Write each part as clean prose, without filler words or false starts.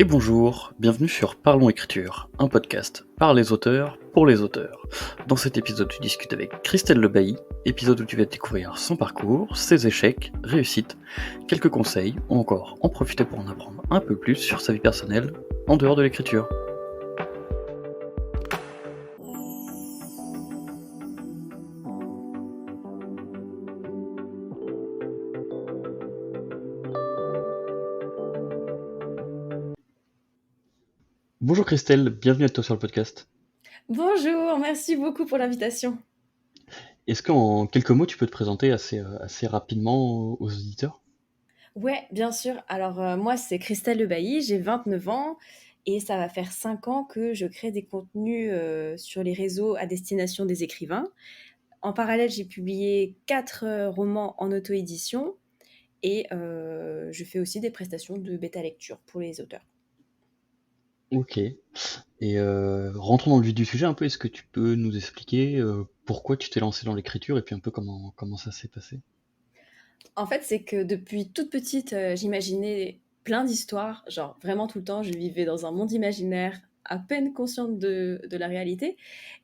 Et bonjour, bienvenue sur Parlons Écriture, un podcast par les auteurs pour les auteurs. Dans cet épisode, tu discutes avec Christelle Lebailly, épisode où tu vas découvrir son parcours, ses échecs, réussites, quelques conseils, ou encore en profiter pour en apprendre un peu plus sur sa vie personnelle en dehors de l'écriture. Bonjour Christelle, bienvenue à toi sur le podcast. Bonjour, merci beaucoup pour l'invitation. Est-ce qu'en quelques mots, tu peux te présenter assez rapidement aux auditeurs? Ouais, bien sûr. Alors, moi, c'est Christelle Lebailly, j'ai 29 ans et ça va faire 5 ans que je crée des contenus sur les réseaux à destination des écrivains. En parallèle, j'ai publié 4 romans en auto-édition et je fais aussi des prestations de bêta lecture pour les auteurs. Ok. Et rentrons dans le vif du sujet un peu, est-ce que tu peux nous expliquer pourquoi tu t'es lancé dans l'écriture et puis un peu comment ça s'est passé? En fait, c'est que depuis toute petite, j'imaginais plein d'histoires, genre vraiment tout le temps, je vivais dans un monde imaginaire, à peine consciente de la réalité.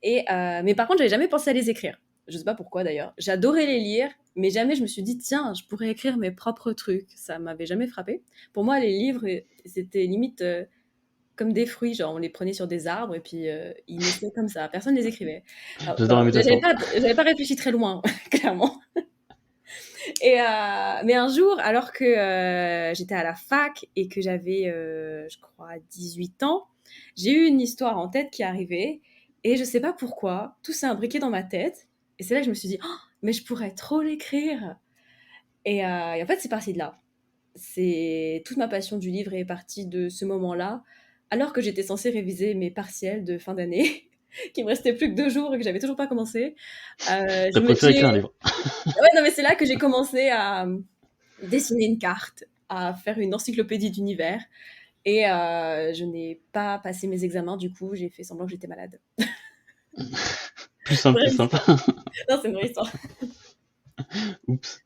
Mais par contre, j'avais jamais pensé à les écrire. Je sais pas pourquoi d'ailleurs. J'adorais les lire, mais jamais je me suis dit, tiens, je pourrais écrire mes propres trucs. Ça m'avait jamais frappé. Pour moi, les livres, c'était limite comme des fruits, genre on les prenait sur des arbres et puis ils naissaient comme ça. Personne ne les écrivait. Alors, J'adore voilà, la métaphore. j'avais pas réfléchi très loin, clairement. Mais un jour, alors que j'étais à la fac et que j'avais, je crois, 18 ans, j'ai eu une histoire en tête qui est arrivée et je sais pas pourquoi, tout s'est imbriqué dans ma tête. Et c'est là que je me suis dit, oh, mais je pourrais trop l'écrire. Et en fait, c'est parti de là. C'est toute ma passion du livre est partie de ce moment-là, alors que j'étais censée réviser mes partiels de fin d'année, qu'il me restait plus que 2 jours et que j'avais toujours pas commencé. T'as Je me préféré écrire un disais, livre. ouais, non, mais c'est là que j'ai commencé à dessiner une carte, à faire une encyclopédie d'univers. Et je n'ai pas passé mes examens, du coup, j'ai fait semblant que j'étais malade. Plus simple, plus Vraie simple. histoire. Non, c'est une vraie histoire. Oups.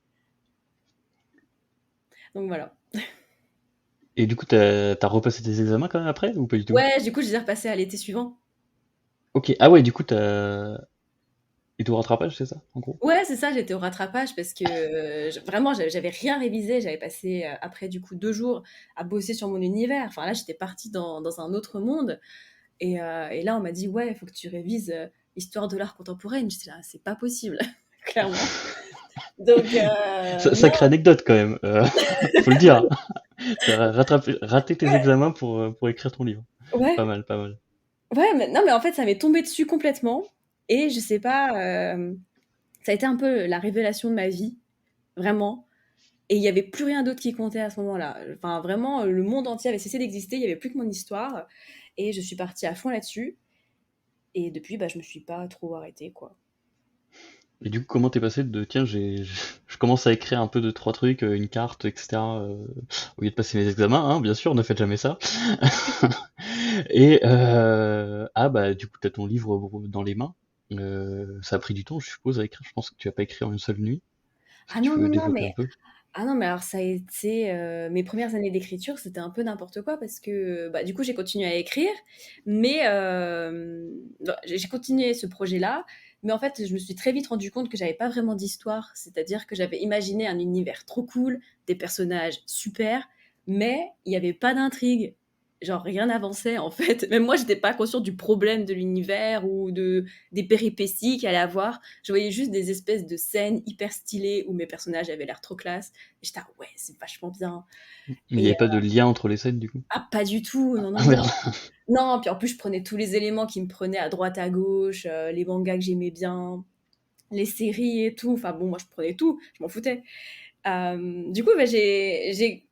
Donc voilà. Et du coup, t'as repassé tes examens quand même après ou pas du tout? Ouais, du coup, je les ai repassés à l'été suivant. Ok. Ah ouais, du coup, t'as été au rattrapage, c'est ça, en gros? Ouais, c'est ça, j'étais au rattrapage parce que vraiment, j'avais rien révisé. J'avais passé après, du coup, 2 jours à bosser sur mon univers. Enfin, là, j'étais partie dans un autre monde. Et là, on m'a dit, ouais, il faut que tu révises l'histoire de l'art contemporain. J'étais là, c'est pas possible, clairement. Donc, non, Sacrée anecdote quand même. Faut le dire. T'as raté tes examens pour écrire ton livre. Pas ouais, mal, pas mal. ouais, mais non, mais en fait, ça m'est tombé dessus complètement. Et je sais pas, ça a été un peu la révélation de ma vie, vraiment. Et il y avait plus rien d'autre qui comptait à ce moment-là. Enfin, vraiment, le monde entier avait cessé d'exister. Il y avait plus que mon histoire. Et je suis partie à fond là-dessus. Et depuis, bah, je me suis pas trop arrêtée, quoi. Et du coup, comment t'es passé de tiens, je commence à écrire un peu de trois trucs, une carte, etc. Au lieu de passer mes examens, hein, bien sûr, ne faites jamais ça. Et ah bah du coup, t'as ton livre dans les mains. Ça a pris du temps, je suppose, à écrire. Je pense que tu vas pas écrit en une seule nuit. Est-ce que Ah tu non, peux non, non, développer un mais peu? ah non, mais alors ça a été, mes premières années d'écriture, c'était un peu n'importe quoi parce que, bah, du coup, j'ai continué à écrire, mais bah, j'ai continué ce projet-là, mais en fait, je me suis très vite rendu compte que j'avais pas vraiment d'histoire. C'est-à-dire que j'avais imaginé un univers trop cool, des personnages super, mais il y avait pas d'intrigue. Genre rien n'avançait en fait. Même moi, j'étais pas consciente du problème de l'univers ou des péripéties qu'il allait avoir. Je voyais juste des espèces de scènes hyper stylées où mes personnages avaient l'air trop classe. Et j'étais, ah ouais, c'est vachement bien. Mais il n'y Et avait pas de lien entre les scènes, du coup? ah, pas du tout, non, non, Ah non. merde. Non, puis en plus, je prenais tous les éléments qui me prenaient à droite, à gauche, les mangas que j'aimais bien, les séries et tout. Enfin bon, moi, je prenais tout, je m'en foutais. Du coup, bah, j'ai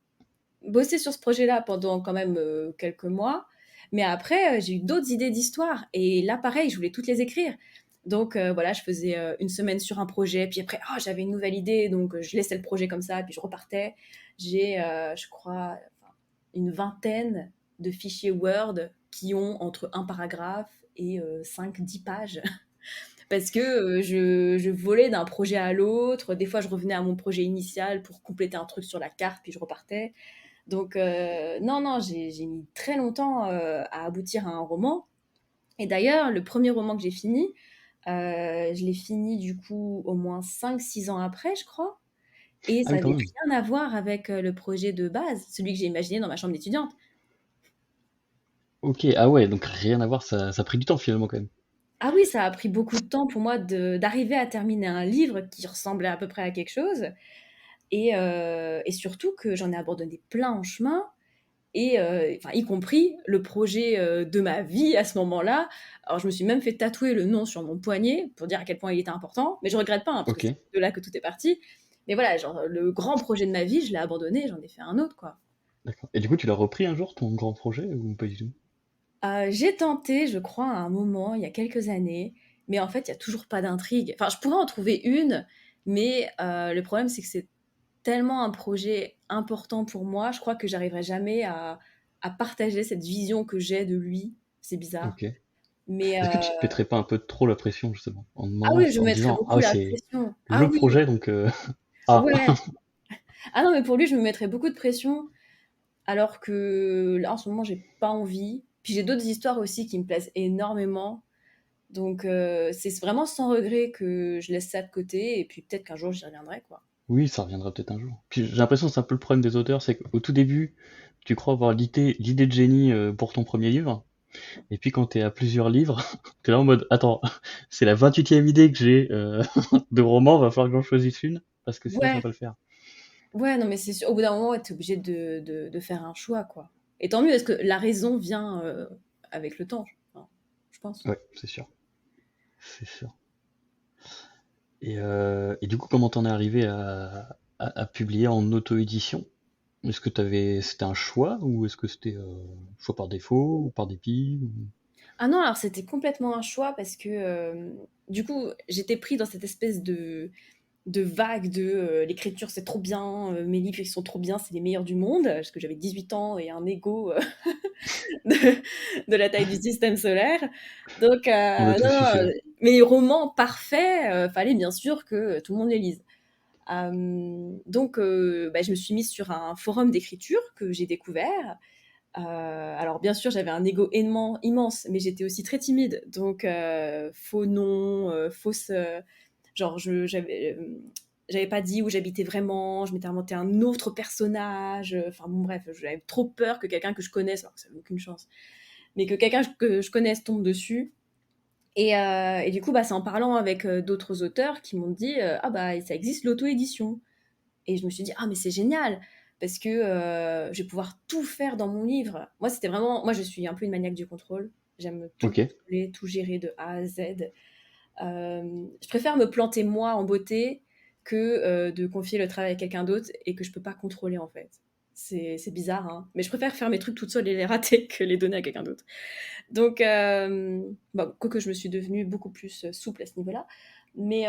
bossé sur ce projet-là pendant quand même quelques mois. Mais après, j'ai eu d'autres idées d'histoire. Et là, pareil, je voulais toutes les écrire. Donc voilà, je faisais une semaine sur un projet, puis après, oh, j'avais une nouvelle idée, donc je laissais le projet comme ça, puis je repartais. J'ai, je crois, enfin, une vingtaine de fichiers Word qui ont entre un paragraphe et 5-10 pages. Parce que je volais d'un projet à l'autre. Des fois, je revenais à mon projet initial pour compléter un truc sur la carte, puis je repartais. Donc, non, non, j'ai mis très longtemps à aboutir à un roman. Et d'ailleurs, le premier roman que j'ai fini, je l'ai fini du coup au moins 5 6 ans après, je crois. Et Ah ça oui, quand avait même. rien à voir avec le projet de base, celui que j'ai imaginé dans ma chambre d'étudiante. Ok, ah ouais, donc rien à voir, ça a pris du temps finalement quand même. Ah oui, ça a pris beaucoup de temps pour moi d'arriver à terminer un livre qui ressemblait à peu près à quelque chose. Et surtout que j'en ai abandonné plein en chemin. Et enfin, y compris le projet de ma vie à ce moment-là. Alors, je me suis même fait tatouer le nom sur mon poignet pour dire à quel point il était important. Mais je regrette pas, hein, parce que Ok, c'est de là que tout est parti. Mais voilà, genre, le grand projet de ma vie, je l'ai abandonné, j'en ai fait un autre, quoi. d'accord. Et du coup, tu l'as repris un jour, ton grand projet, ou pas du tout? J'ai tenté, je crois, à un moment, il y a quelques années, mais en fait, il y a toujours pas d'intrigue. Enfin, je pourrais en trouver une, mais le problème, c'est que c'est tellement un projet important pour moi, je crois que j'arriverai jamais à partager cette vision que j'ai de lui. C'est bizarre. Ok. Mais Est-ce que tu te mettrais pas un peu trop la pression justement, en ah demandant, oui, je en me mettrais disant, ah beaucoup ouais, la c'est pression. Ah le oui, projet, donc ah, ouais. Ah non, mais pour lui, je me mettrais beaucoup de pression, alors que là, en ce moment, j'ai pas envie. Puis j'ai d'autres histoires aussi qui me plaisent énormément. Donc c'est vraiment sans regret que je laisse ça de côté et puis peut-être qu'un jour j'y reviendrai, quoi. oui, ça reviendra peut-être un jour. Puis j'ai l'impression que c'est un peu le problème des auteurs, c'est qu'au tout début, tu crois avoir l'idée de génie pour ton premier livre, et puis quand t'es à plusieurs livres, t'es là en mode, attends, c'est la 28e idée que j'ai de roman, va falloir que j'en choisisse une, parce que sinon ça va Ouais, pas le faire. ouais, non, mais c'est sûr, au bout d'un moment, ouais, t'es obligé de faire un choix, quoi. Et tant mieux, parce que la raison vient avec le temps, enfin, je pense. Ouais, c'est sûr, c'est sûr. Et du coup, comment t'en es arrivé à publier en auto-édition? Est-ce que c'était un choix ou est-ce que c'était choix par défaut ou par dépit Ah non, alors c'était complètement un choix parce que du coup, j'étais pris dans cette espèce de vague de l'écriture c'est trop bien, mes livres ils sont trop bien, c'est les meilleurs du monde, parce que j'avais 18 ans et un ego de, de la taille du système solaire. Donc, On a tous non, eu non, celui-là. mes romans parfaits, fallait bien sûr que tout le monde les lise. Donc, bah, je me suis mise sur un forum d'écriture que j'ai découvert. Alors, bien sûr, j'avais un ego immense, mais j'étais aussi très timide. Donc, faux nom, fausse. Genre, j'avais pas dit où j'habitais vraiment, je m'étais inventé un autre personnage. Enfin, bon, bref, j'avais trop peur que quelqu'un que je connaisse, alors que ça n'avait aucune chance, mais que quelqu'un que je connaisse tombe dessus. Et du coup, bah, c'est en parlant avec d'autres auteurs qui m'ont dit ah bah ça existe l'auto-édition. Et je me suis dit ah mais c'est génial parce que je vais pouvoir tout faire dans mon livre. Moi c'était vraiment, moi je suis un peu une maniaque du contrôle. J'aime tout Ok. contrôler, tout gérer de A à Z. Je préfère me planter moi en beauté que de confier le travail à quelqu'un d'autre et que je peux pas contrôler en fait. C'est bizarre, hein, mais je préfère faire mes trucs toute seule et les rater que les donner à quelqu'un d'autre. Donc, bon, quoique je me suis devenue beaucoup plus souple à ce niveau-là. Mais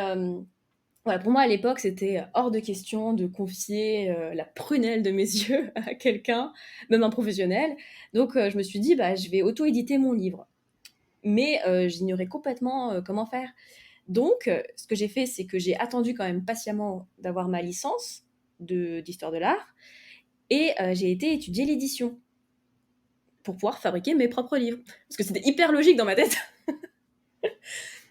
voilà, pour moi, à l'époque, c'était hors de question de confier la prunelle de mes yeux à quelqu'un, même un professionnel. Donc, je me suis dit, bah, je vais auto-éditer mon livre. Mais j'ignorais complètement comment faire. Donc, ce que j'ai fait, c'est que j'ai attendu quand même patiemment d'avoir ma licence d'histoire de l'art et j'ai été étudier l'édition pour pouvoir fabriquer mes propres livres. Parce que c'était hyper logique dans ma tête.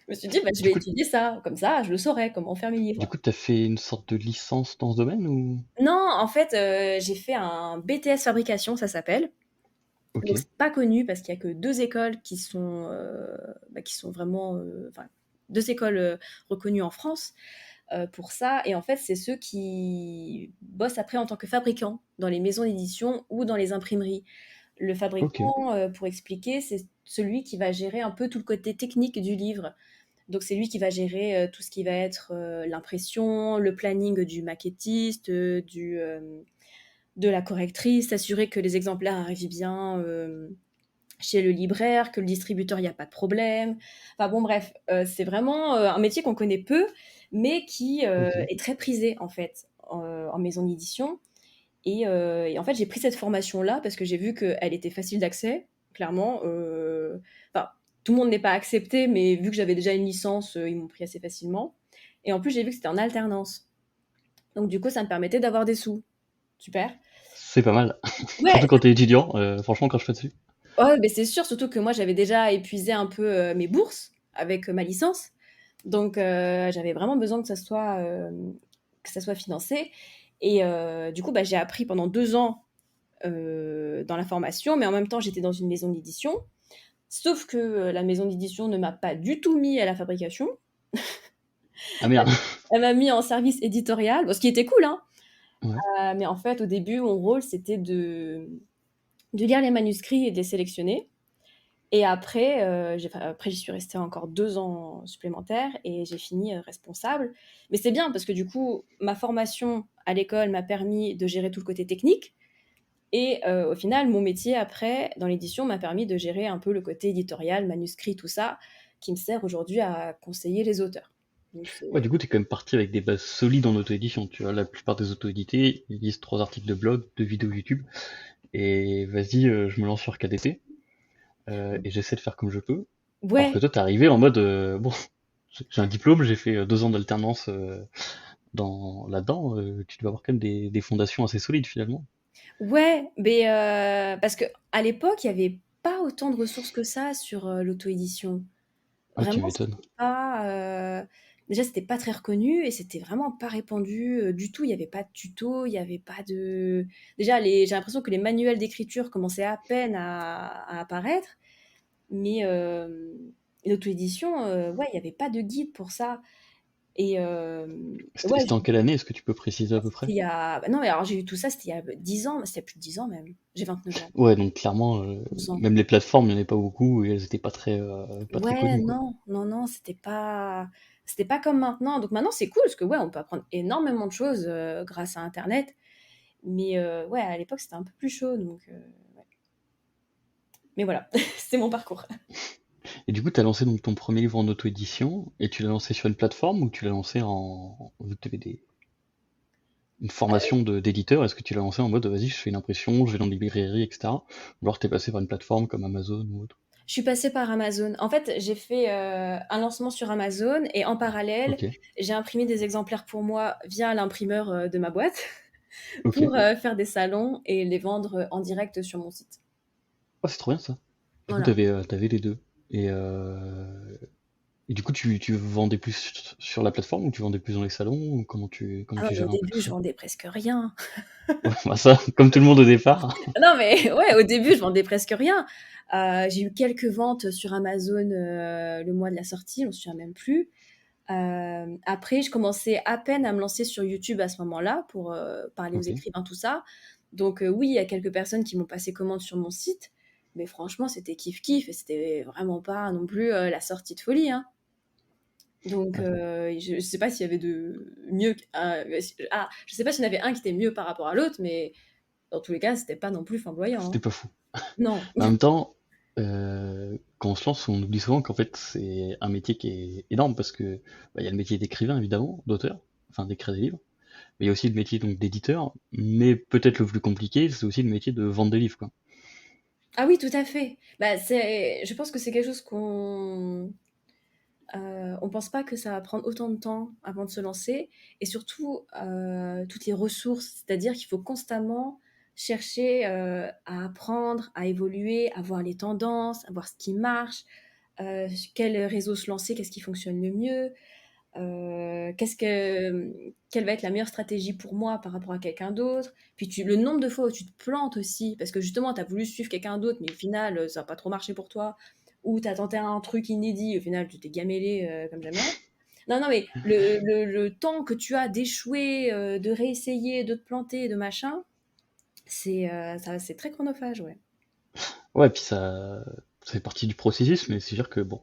Je me suis dit, bah, je Du vais coup, étudier ça, comme ça, je le saurais, comment faire mes du livres. coup, t'as fait une sorte de licence dans ce domaine ou? Non, en fait, j'ai fait un BTS fabrication, ça s'appelle. Ok. Donc, c'est pas connu parce qu'il y a que deux écoles qui sont vraiment, enfin, deux écoles reconnues en France pour ça. Et en fait, c'est ceux qui bossent après en tant que fabricants dans les maisons d'édition ou dans les imprimeries. Le Ok. fabricant, pour expliquer, c'est celui qui va gérer un peu tout le côté technique du livre. Donc c'est lui qui va gérer tout ce qui va être l'impression, le planning du maquettiste, de la correctrice, s'assurer que les exemplaires arrivent bien chez le libraire, que le distributeur, il n'y a pas de problème. Enfin bon, bref, c'est vraiment un métier qu'on connaît peu, mais qui Ok. est très prisé en fait en maison d'édition. Et en fait, j'ai pris cette formation-là parce que j'ai vu qu'elle était facile d'accès, clairement. Enfin, tout le monde n'est pas accepté, mais vu que j'avais déjà une licence, ils m'ont pris assez facilement. Et en plus, j'ai vu que c'était en alternance. Donc, du coup, ça me permettait d'avoir des sous. Super. c'est pas mal. Surtout Ouais, quand t'es étudiant, franchement, quand je fais dessus. ouais, mais c'est sûr, surtout que moi, j'avais déjà épuisé un peu mes bourses avec ma licence. Donc, j'avais vraiment besoin que ça soit financé. Et du coup, bah, j'ai appris pendant 2 ans dans la formation, mais en même temps, j'étais dans une maison d'édition. Sauf que la maison d'édition ne m'a pas du tout mis à la fabrication. Ah merde. Elle m'a mis en service éditorial, bon, ce qui était cool, hein. Ouais. Mais en fait, au début, mon rôle, c'était de lire les manuscrits et de les sélectionner. Et après, après, j'y suis restée encore 2 ans supplémentaires et j'ai fini responsable. Mais c'est bien parce que du coup, ma formation à l'école m'a permis de gérer tout le côté technique. Et au final, mon métier après, dans l'édition, m'a permis de gérer un peu le côté éditorial, manuscrit, tout ça, qui me sert aujourd'hui à conseiller les auteurs. Donc Ouais, c'est... du coup, t'es quand même parti avec des bases solides en auto-édition. Tu vois, la plupart des auto-édités, ils lisent 3 articles de blog, 2 vidéos YouTube, et vas-y, je me lance sur KDP, et j'essaie de faire comme je peux. Alors que Ouais, toi, t'es arrivé en mode, bon, j'ai un diplôme, j'ai fait 2 ans d'alternance dans là-dedans, tu dois avoir quand même des fondations assez solides finalement. ouais, mais parce que à l'époque, il y avait pas autant de ressources que ça sur l'auto-édition. Ouais, tu Vraiment, m'étonnes. c'était pas, déjà, c'était pas très reconnu et c'était vraiment pas répandu, du tout. Il y avait pas de tuto, il y avait pas de déjà j'ai l'impression que les manuels d'écriture commençaient à peine à apparaître, mais l'auto-édition, ouais, il y avait pas de guide pour ça et ouais, C'était en quelle année, est-ce que tu peux préciser à peu près? c'était il y a bah, non, mais alors j'ai eu tout ça, c'était il y a 10 ans, c'était plus de 10 ans même. J'ai 29 ans, Ouais, donc clairement, 12 ans. même les plateformes, il n'y en avait pas beaucoup et elles étaient pas très Ouais, connues, quoi. non, non, non, c'était pas comme maintenant. Donc maintenant, c'est cool parce que ouais, on peut apprendre énormément de choses grâce à Internet. Mais ouais, à l'époque, c'était un peu plus chaud. Donc, ouais. Mais voilà, c'est mon parcours. Et du coup, tu as lancé donc ton premier livre en auto-édition, et tu l'as lancé sur une plateforme ou tu l'as lancé vu que tu avais une formation d'éditeur, est-ce que tu l'as lancé en mode vas-y, je fais une impression, je vais dans des librairies, etc. Ou alors t'es passé par une plateforme comme Amazon ou autre? Je suis passée par Amazon. En fait, j'ai fait un lancement sur Amazon et en parallèle, Ok, j'ai imprimé des exemplaires pour moi via l'imprimeur de ma boîte ok. pour faire des salons et les vendre en direct sur mon site. Oh, c'est trop bien ça. Du coup, Voilà. t'avais les deux. Et, euh, et du coup, tu vendais plus sur la plateforme ou tu vendais plus dans les salons ou comment Ah non, tu mais au gères un peu tout début, je ça? vendais presque rien. Ouais, bah ça, comme tout le monde au départ. Non, mais ouais, au début, je vendais presque rien. J'ai eu quelques ventes sur Amazon le mois de la sortie, on se souvient même plus. Après, je commençais à peine à me lancer sur YouTube à ce moment-là pour parler aux Ok. écrivains, tout ça. Donc oui, il y a quelques personnes qui m'ont passé commande sur mon site, mais franchement, c'était kiff-kiff et c'était vraiment pas non plus la sortie de folie, hein. Donc Ouais. je sais pas s'il y avait de mieux. Je sais pas s'il y en avait un qui était mieux par rapport à l'autre, mais dans tous les cas, c'était pas non plus flamboyant, C'était hein. pas fou. Non. En même temps, quand on se lance, on oublie souvent qu'en fait, c'est un métier qui est énorme parce que il y a le métier d'écrivain, évidemment, d'auteur, enfin d'écrire des livres. Mais il y a aussi le métier donc d'éditeur, mais peut-être le plus compliqué, c'est aussi le métier de vendre des livres, quoi. Ah oui, tout à fait. Bah, je pense que c'est quelque chose on pense pas que ça va prendre autant de temps avant de se lancer et surtout toutes les ressources, c'est-à-dire qu'il faut constamment chercher à apprendre, à évoluer, à voir les tendances, à voir ce qui marche, quel réseau se lancer, qu'est-ce qui fonctionne le mieux, quelle va être la meilleure stratégie pour moi par rapport à quelqu'un d'autre. Puis le nombre de fois où tu te plantes aussi, parce que justement, tu as voulu suivre quelqu'un d'autre, mais au final, ça n'a pas trop marché pour toi, ou tu as tenté un truc inédit, au final, tu t'es gamellé comme jamais. Non, non, mais le temps que tu as d'échouer, de réessayer, de te planter, de machin, c'est très chronophage, ouais. Ouais, puis ça fait partie du processus, mais c'est sûr que bon,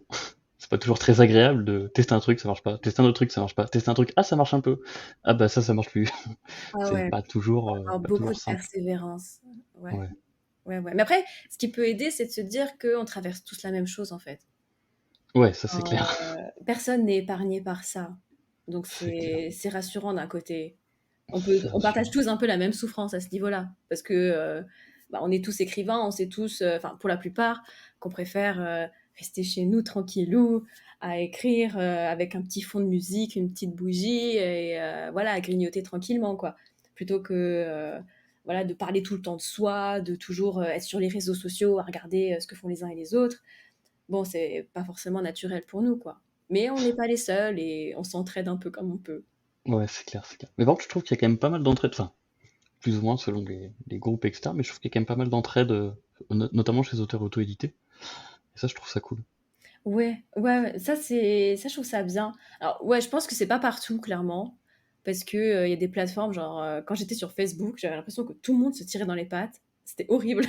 c'est pas toujours très agréable de tester un truc, ça marche pas, tester un autre truc, ça marche pas, tester un truc, ah ça marche un peu, ah bah ça marche plus. Ah C'est ouais, alors pas beaucoup toujours de simple. persévérance. Ouais, Ouais, ouais, ouais. Mais après, ce qui peut aider, c'est de se dire qu'on traverse tous la même chose, en fait. ouais, ça c'est clair, Personne n'est épargné par ça. Donc c'est clair, c'est rassurant d'un côté. c'est On partage rassurant. tous un peu la même souffrance à ce niveau-là. Parce que bah, on est tous écrivains, on sait tous, enfin pour la plupart, qu'on préfère rester chez nous tranquillou, à écrire avec un petit fond de musique, une petite bougie, et voilà, à grignoter tranquillement, quoi. Plutôt que voilà, de parler tout le temps de soi, de toujours être sur les réseaux sociaux, à regarder ce que font les uns et les autres. Bon, c'est pas forcément naturel pour nous, quoi. Mais on n'est pas les seuls et on s'entraide un peu comme on peut. Ouais, c'est clair, c'est clair. Mais par contre, je trouve qu'il y a quand même pas mal d'entraide, enfin, plus ou moins selon les groupes, etc. Mais je trouve qu'il y a quand même pas mal d'entraide, notamment chez les auteurs auto-édités. Et ça, je trouve ça cool. Ouais, ouais, ouais, ça, je trouve ça bien. Alors, ouais, je pense que c'est pas partout, clairement, parce que il y a des plateformes, genre, quand j'étais sur Facebook, j'avais l'impression que tout le monde se tirait dans les pattes. C'était horrible.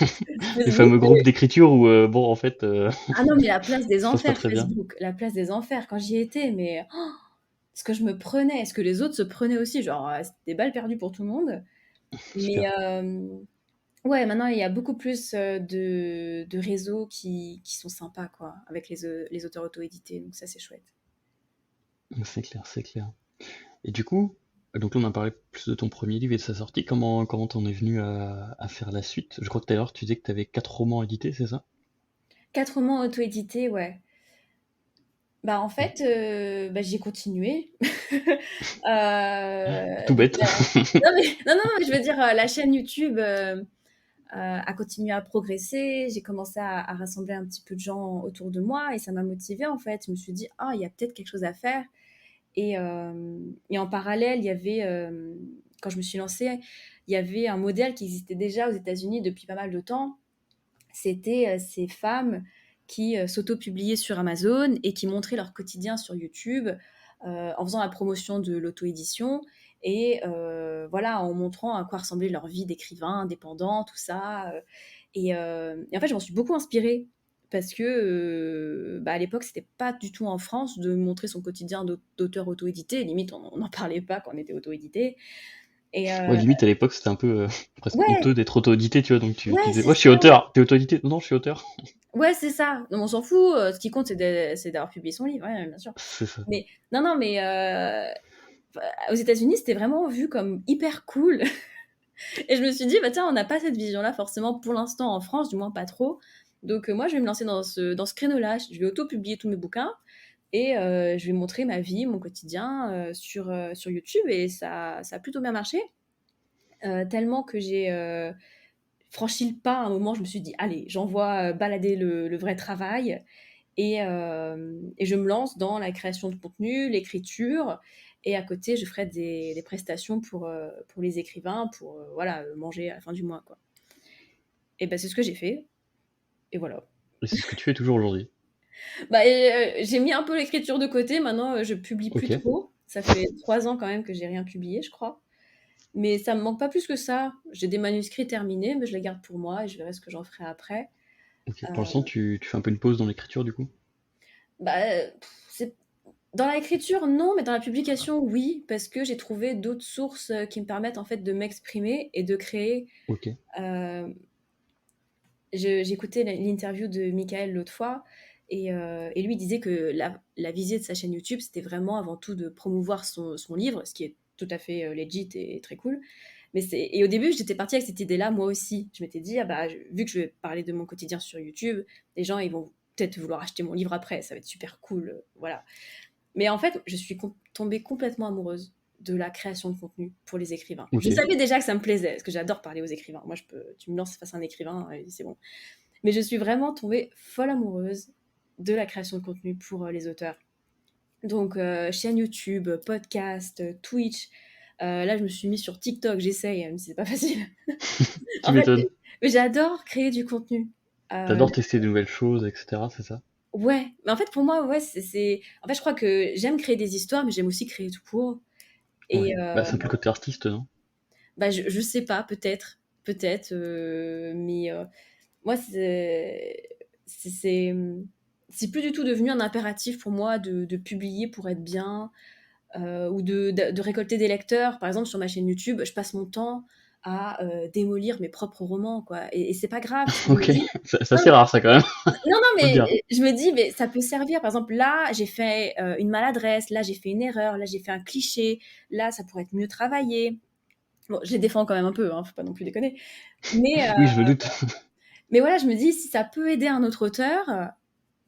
Les Facebook, fameux groupes d'écriture où, bon, en fait, ah non, mais la place des ça se passe pas enfers, très bien. Facebook, la place des enfers, quand j'y étais, mais ce que je me prenais, ce que les autres se prenaient aussi, genre, c'était des balles perdues pour tout le monde. Mais Super. ouais, maintenant, il y a beaucoup plus de réseaux qui sont sympas, quoi, avec les auteurs auto-édités, donc ça, c'est chouette. C'est clair, c'est clair. Et du coup, donc là, on a parlé plus de ton premier livre et de sa sortie. Comment t'en es venu à faire la suite? Je crois que tout à l'heure, tu disais que tu avais 4 romans édités, c'est ça? 4 romans auto-édités, ouais. Bah, en fait, bah, j'ai continué. Tout Donc, bête. non, mais non, non, mais je veux dire, la chaîne YouTube, a continué à progresser. J'ai commencé à rassembler un petit peu de gens autour de moi et ça m'a motivée, en fait. Je me suis dit: «Ah, il y a peut-être quelque chose à faire». Et en parallèle, il y avait, quand je me suis lancée, il y avait un modèle qui existait déjà aux États-Unis depuis pas mal de temps. C'était ces femmes qui s'auto-publiaient sur Amazon et qui montraient leur quotidien sur YouTube en faisant la promotion de l'auto-édition et voilà, en montrant à quoi ressemblait leur vie d'écrivain indépendant, tout ça. Et en fait, je m'en suis beaucoup inspirée parce que bah, à l'époque, c'était pas du tout en France de montrer son quotidien d'auteur auto-édité. Limite, on n'en parlait pas quand on était auto-édité. Et Ouais, limite, à l'époque, c'était un peu presque ouais, honteux d'être auto-édité, tu vois. Donc tu ouais, disais, c'est ouais, je suis ça. auteur. T'es auto-édité? Non, non, je suis auteur. Ouais, c'est ça. Non, on s'en fout. Ce qui compte, c'est d'avoir publié son livre, ouais, bien sûr. C'est ça. Mais non, non, mais aux États-Unis, c'était vraiment vu comme hyper cool. Et je me suis dit, bah tiens, on n'a pas cette vision-là forcément pour l'instant en France, du moins pas trop. Donc moi, je vais me lancer dans ce créneau-là. Je vais auto-publier tous mes bouquins et je vais montrer ma vie, mon quotidien sur YouTube. Et ça a plutôt bien marché. Tellement que j'ai franchi le pas à un moment, je me suis dit, allez, j'envoie balader le vrai travail. Et je me lance dans la création de contenu, l'écriture, et à côté, je ferai des prestations pour les écrivains, pour voilà, manger à la fin du mois, quoi. Et ben c'est ce que j'ai fait, et voilà. Et c'est ce que tu fais toujours aujourd'hui. Bah, j'ai mis un peu l'écriture de côté, maintenant je publie plus Ok. trop. Ça fait 3 ans quand même que j'ai rien publié, je crois. Mais ça me manque pas plus que ça. J'ai des manuscrits terminés, mais je les garde pour moi et je verrai ce que j'en ferai après. Ok. Euh, Pour l'instant, tu fais un peu une pause dans l'écriture, du coup? Bah, c'est dans l'écriture, non, mais dans la publication, oui, parce que j'ai trouvé d'autres sources qui me permettent en fait de m'exprimer et de créer. Ok. Euh, j'ai écouté l'interview de Michael l'autre fois et lui disait que la visée de sa chaîne YouTube, c'était vraiment avant tout de promouvoir son livre, ce qui est tout à fait legit et très cool. Et au début, j'étais partie avec cette idée-là, moi aussi. Je m'étais dit, ah bah, vu que je vais parler de mon quotidien sur YouTube, les gens, ils vont peut-être vouloir acheter mon livre après, ça va être super cool, voilà. Mais en fait, je suis tombée complètement amoureuse de la création de contenu pour les écrivains. Je Ok. savais déjà que ça me plaisait, parce que j'adore parler aux écrivains. Moi, tu me lances face à un écrivain, et c'est bon. Mais je suis vraiment tombée folle amoureuse de la création de contenu pour les auteurs. Donc, chaîne YouTube, podcast, Twitch. Là, je me suis mise sur TikTok, j'essaye, même si c'est pas facile. Tu En fait, m'étonnes. j'adore créer du contenu. Euh, T'adores tester de nouvelles choses, etc. C'est ça? ouais, mais en fait, pour moi, ouais, En fait, je crois que j'aime créer des histoires, mais j'aime aussi créer tout court. Ouais. Et Bah, c'est un peu le côté artiste, non? bah, je sais pas, peut-être, mais moi, c'est c'est plus du tout devenu un impératif pour moi de publier pour être bien ou de récolter des lecteurs. Par exemple, sur ma chaîne YouTube, je passe mon temps à démolir mes propres romans, quoi. Et c'est pas grave, parce que je me Ok. dis, C'est non, assez rare, ça, quand même. non, non, Faut le mais dire. je me dis, mais ça peut servir. Par exemple, là, j'ai fait une maladresse, là, j'ai fait une erreur, là, j'ai fait un cliché, là, ça pourrait être mieux travaillé. Bon, je les défends quand même un peu, hein, faut pas non plus déconner. Mais, Oui, je me doute. mais voilà, je me dis, si ça peut aider un autre auteur,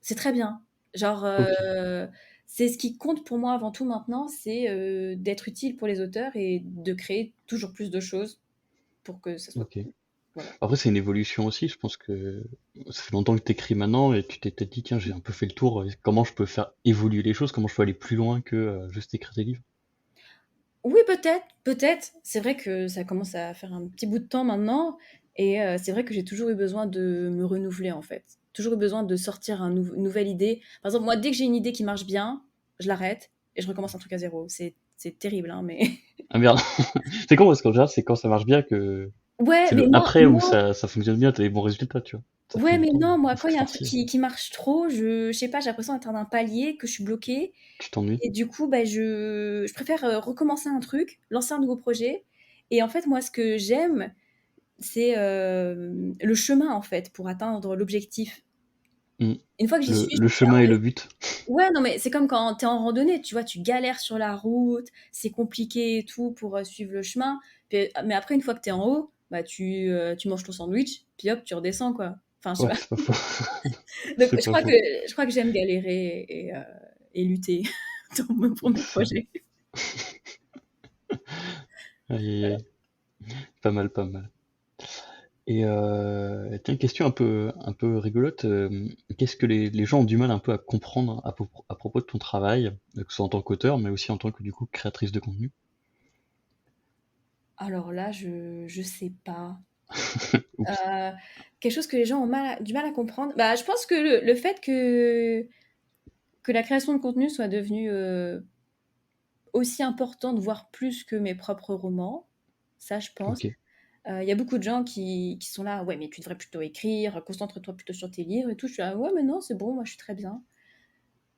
c'est très bien. Genre, Ok. c'est ce qui compte pour moi avant tout maintenant, c'est d'être utile pour les auteurs et de créer toujours plus de choses. pour que ça soit Ok. cool. Voilà. Après, c'est une évolution aussi. Je pense que ça fait longtemps que tu écris maintenant et tu t'es peut-être dit, tiens, j'ai un peu fait le tour. Comment je peux faire évoluer les choses? Comment je peux aller plus loin que juste écrire des livres? Oui, peut-être, peut-être. C'est vrai que ça commence à faire un petit bout de temps maintenant et c'est vrai que j'ai toujours eu besoin de me renouveler, en fait. Toujours eu besoin de sortir une nouvelle idée. Par exemple, moi, dès que j'ai une idée qui marche bien, je l'arrête et je recommence un truc à zéro. C'est terrible, hein, mais Ah merde. C'est con parce qu'en général, c'est quand ça marche bien que ouais, c'est mais le non, après où non. ça fonctionne bien, t'as des bons résultats, tu vois. Ça prend Ouais, du mais temps, non, moi, il quand faut il y a un truc forcer, qui marche trop, je sais pas, j'ai l'impression d'atteindre un palier, que je suis bloquée tu t'ennuies. et du coup, bah, je préfère, recommencer un truc, lancer un nouveau projet et en fait, moi, ce que j'aime, c'est, le chemin, en fait, pour atteindre l'objectif. Mm. Une fois que j'y suis, je Le me dis: chemin «Ah et ouais». le but. Ouais, non, mais c'est comme quand tu es en randonnée, tu vois? Tu galères sur la route, c'est compliqué et tout pour, suivre le chemin, mais après, une fois que tu es en haut, bah, tu manges ton sandwich, puis hop, tu redescends, quoi. Enfin, je sais Ouais, pas. c'est pas faux. Donc C'est je pas crois que faux. je crois que j'aime galérer et lutter pour mes Ça. projets. Aïe, aïe, aïe. Pas mal, pas mal. Et tiens, question un peu rigolote. Qu'est-ce que les gens ont du mal un peu à comprendre à propos de ton travail, que ce soit en tant qu'auteur, mais aussi en tant que du coup créatrice de contenu? Alors là, je sais pas. Oups. Heu, Quelque chose que les gens ont du mal à comprendre, bah, je pense que le fait que la création de contenu soit devenue, aussi importante, voire plus que mes propres romans, ça je pense. Ok. Il y a beaucoup de gens qui sont là: «Ouais, mais tu devrais plutôt écrire, concentre-toi plutôt sur tes livres et tout». Je suis là: «Ouais, mais non, c'est bon, moi je suis très bien».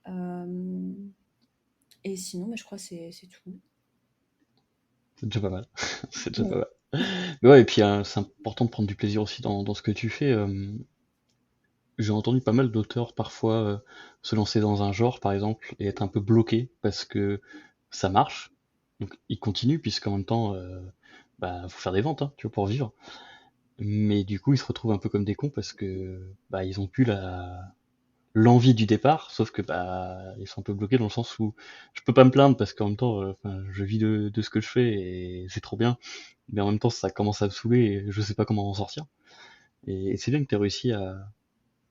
Hem Et sinon, bah, je crois que c'est tout. C'est déjà pas mal. C'est déjà pas Ouais. mal. Mais ouais, et puis c'est important de prendre du plaisir aussi dans ce que tu fais. J'ai entendu pas mal d'auteurs parfois se lancer dans un genre, par exemple, et être un peu bloqué parce que ça marche. Donc ils continuent, puisqu'en même temps, bah, faut faire des ventes, hein, tu vois, pour vivre. Mais du coup, ils se retrouvent un peu comme des cons parce que bah, ils ont plus l'envie du départ, sauf que bah ils sont un peu bloqués dans le sens où je peux pas me plaindre parce qu'en même temps, enfin, je vis de ce que je fais et c'est trop bien. Mais en même temps, ça commence à me saouler et je sais pas comment en sortir. Et c'est bien que tu réussi à.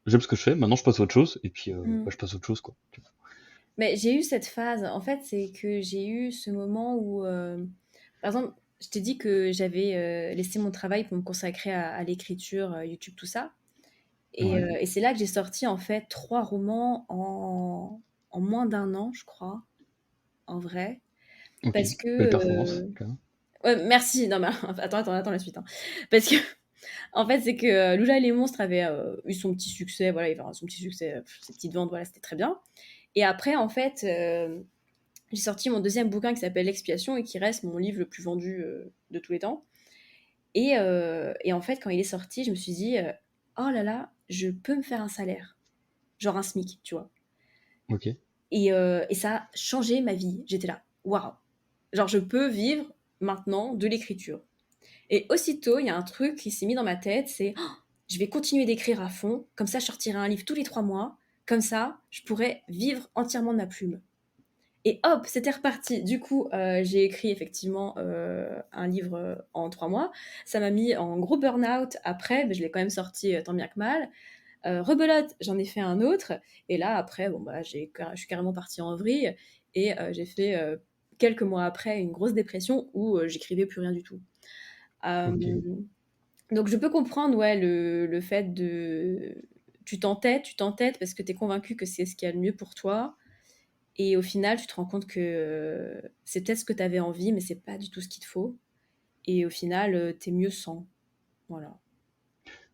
J'aime ce que je fais, maintenant je passe à autre chose, et puis Mmh. bah, je passe à autre chose, quoi. Mais j'ai eu cette phase, en fait, c'est que j'ai eu ce moment où, par exemple, je t'ai dit que j'avais, laissé mon travail pour me consacrer à l'écriture, YouTube, tout ça Ouais, et c'est là que j'ai sorti, en fait, 3 romans en moins d'un an, je crois, en vrai. ok. Parce que, Belle performance, quand même. ouais, merci. Non, mais attends la suite, hein. Parce que en fait, c'est que, Lula et les monstres avait, eu son petit succès, voilà, il avait son petit succès, ses petites ventes, voilà, c'était très bien et après, en fait, j'ai sorti mon deuxième bouquin qui s'appelle L'Expiation et qui reste mon livre le plus vendu, de tous les temps et en fait, quand il est sorti, je me suis dit, «Oh là là, je peux me faire un salaire», genre un SMIC, tu vois? Ok, Et ça a changé ma vie. J'étais là: «Waouh! Genre je peux vivre maintenant de l'écriture». Et aussitôt, il y a un truc qui s'est mis dans ma tête, c'est: «Oh, je vais continuer d'écrire à fond, comme ça je sortirai un livre tous les 3 mois, comme ça je pourrais vivre entièrement de ma plume». Et hop, c'était reparti. Du coup, j'ai écrit effectivement, un livre, en 3 mois. Ça m'a mis en gros burn-out après, mais je l'ai quand même sorti, tant bien que mal. Rebelote, j'en ai fait un autre et là après, bon, bah, je suis carrément partie en vrille et j'ai fait, quelques mois après, une grosse dépression où, j'écrivais plus rien du tout. ok. Hem Donc je peux comprendre, ouais, le fait de tu t'entêtes parce que tu es convaincu que c'est ce qu'il y a de mieux pour toi et au final, tu te rends compte que, c'est peut-être ce que tu avais envie, mais c'est pas du tout ce qu'il te faut et au final, tu es mieux sans. Voilà.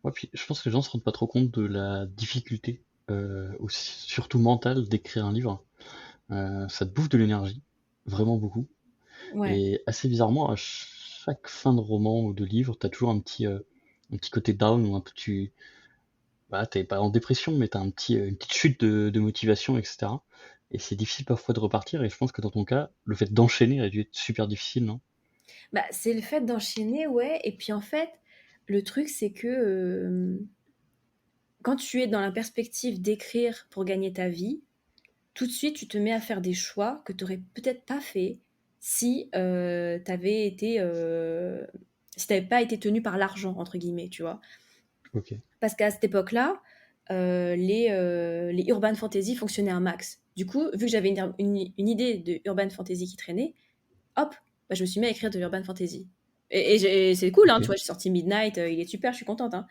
Ouais, puis je pense que les gens se rendent pas trop compte de la difficulté, aussi, surtout mentale, d'écrire un livre. Ça te bouffe de l'énergie, vraiment beaucoup. Ouais. Et assez bizarrement, à chaque fin de roman ou de livre, t'as toujours un petit côté down, ou un peu bah, t'es pas en dépression, mais t'as une petite chute de motivation, etc. Et c'est difficile parfois de repartir, et je pense que dans ton cas, le fait d'enchaîner a dû être super difficile, non? Bah, c'est le fait d'enchaîner, ouais et puis en fait, le truc, c'est que, quand tu es dans la perspective d'écrire pour gagner ta vie, tout de suite, tu te mets à faire des choix que tu aurais peut-être pas fait si tu avais été si tu pas été tenu par l'argent, entre guillemets, tu vois. Ok. Parce qu'à cette époque-là, les urban fantasy fonctionnaient un max. Du coup, vu que j'avais une idée de urban fantasy qui traînait, hop, bah, je me suis mis à écrire de l'urban fantasy. Et c'est cool, hein, Ok. tu vois, j'ai sorti Midnight, il est super, je suis contente. Hein.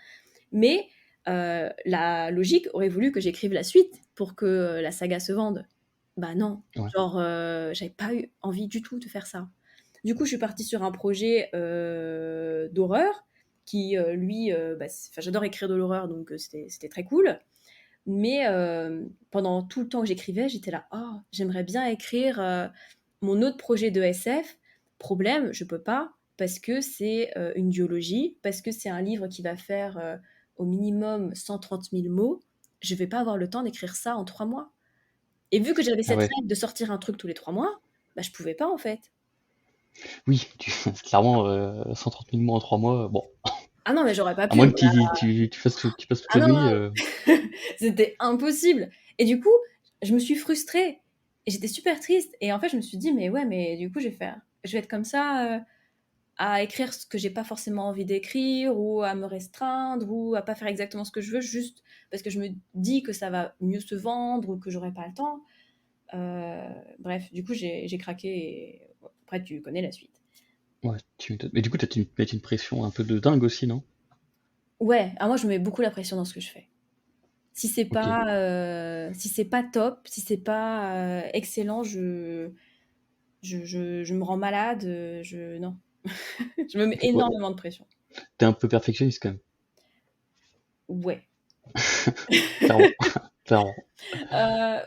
Mais la logique aurait voulu que j'écrive la suite pour que la saga se vende. Bah non, Ouais. genre, j'avais pas eu envie du tout de faire ça. Du coup, je suis partie sur un projet d'horreur qui, lui, j'adore écrire de l'horreur, donc c'était très cool. Mais pendant tout le temps que j'écrivais, j'étais là, oh, j'aimerais bien écrire mon autre projet de SF. Problème, je peux pas parce que c'est une duologie, parce que c'est un livre qui va faire au minimum 130 000 mots. Je vais pas avoir le temps d'écrire ça en 3 mois. Et vu que j'avais Ah cette ouais. règle de sortir un truc tous les 3 mois, bah, je pouvais pas en fait. Oui, clairement, 130 000 mots en 3 mois, bon, Ah non, mais j'aurais pas à pu. moins que tu passes toute Ah la non, nuit. c'était impossible. Et du coup, je me suis frustrée. Et j'étais super triste. Et en fait, je me suis dit, mais ouais, mais du coup, je vais être comme ça à écrire ce que j'ai pas forcément envie d'écrire, ou à me restreindre, ou à pas faire exactement ce que je veux, juste parce que je me dis que ça va mieux se vendre, ou que j'aurai pas le temps. Bref, du coup, j'ai craqué. Et après, tu connais la suite. Ouais, mais du coup, t'as dû mettre une pression un peu de dingue aussi, non? Ouais, moi, je me mets beaucoup la pression dans ce que je fais. Ok. Si c'est pas top, si c'est pas excellent, je me rends malade. Non, je me mets Ouais, énormément de pression. t'es un peu perfectionniste quand même, Ouais. clairement, clairement.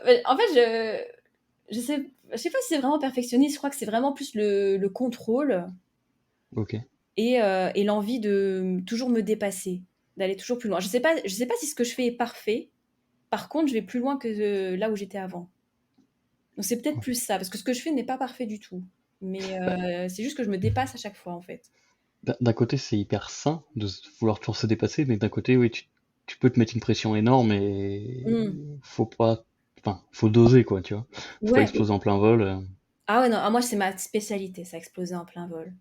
Mais en fait, je sais pas si c'est vraiment perfectionniste. Je crois que c'est vraiment plus le contrôle Ok. et l'envie de toujours me dépasser, d'aller toujours plus loin. Je sais pas si ce que je fais est parfait. Par contre, je vais plus loin que là où j'étais avant. Donc c'est peut-être Ok. plus ça, parce que ce que je fais n'est pas parfait du tout. Mais Bah, c'est juste que je me dépasse à chaque fois, en fait. d'un côté, c'est hyper sain de vouloir toujours se dépasser, mais d'un côté, oui, tu peux te mettre une pression énorme et Mm. faut pas, enfin, faut doser quoi, tu vois. Faut pas Ouais. exploser en plein vol. Ah ouais, non, moi, c'est ma spécialité, ça a explosé en plein vol.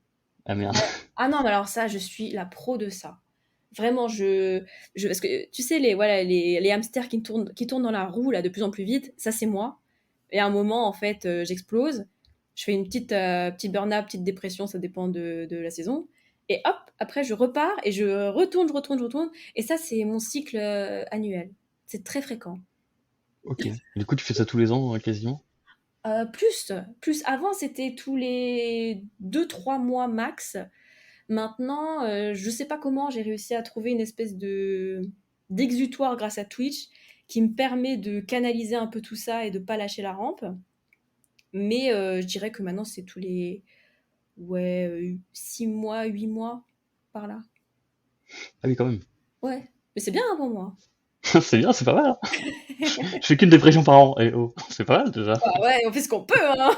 Ah merde. Ah non, mais alors ça, je suis la pro de ça. Vraiment, parce que tu sais, voilà, les hamsters qui tournent dans la roue là, de plus en plus vite, ça, c'est moi. Et à un moment, en fait, j'explose. Je fais une petite burn-out, petite dépression, ça dépend de la saison. Et hop, après, je repars et je retourne, je retourne. Et ça, c'est mon cycle annuel. C'est très fréquent. Ok. Du coup, tu fais ça tous les ans, quasiment? Plus avant, c'était tous les 2 3 mois max. Maintenant, je sais pas comment j'ai réussi à trouver une espèce de d'exutoire grâce à Twitch qui me permet de canaliser un peu tout ça et de pas lâcher la rampe. Mais je dirais que maintenant, c'est tous les 6 mois, 8 mois par là. Ah oui, quand même. Ouais, mais c'est bien hein, pour moi. C'est bien, c'est pas mal, hein. Je fais qu'une dépression par an. Eh oh, c'est pas mal déjà. Bah ouais, on fait ce qu'on peut, hein.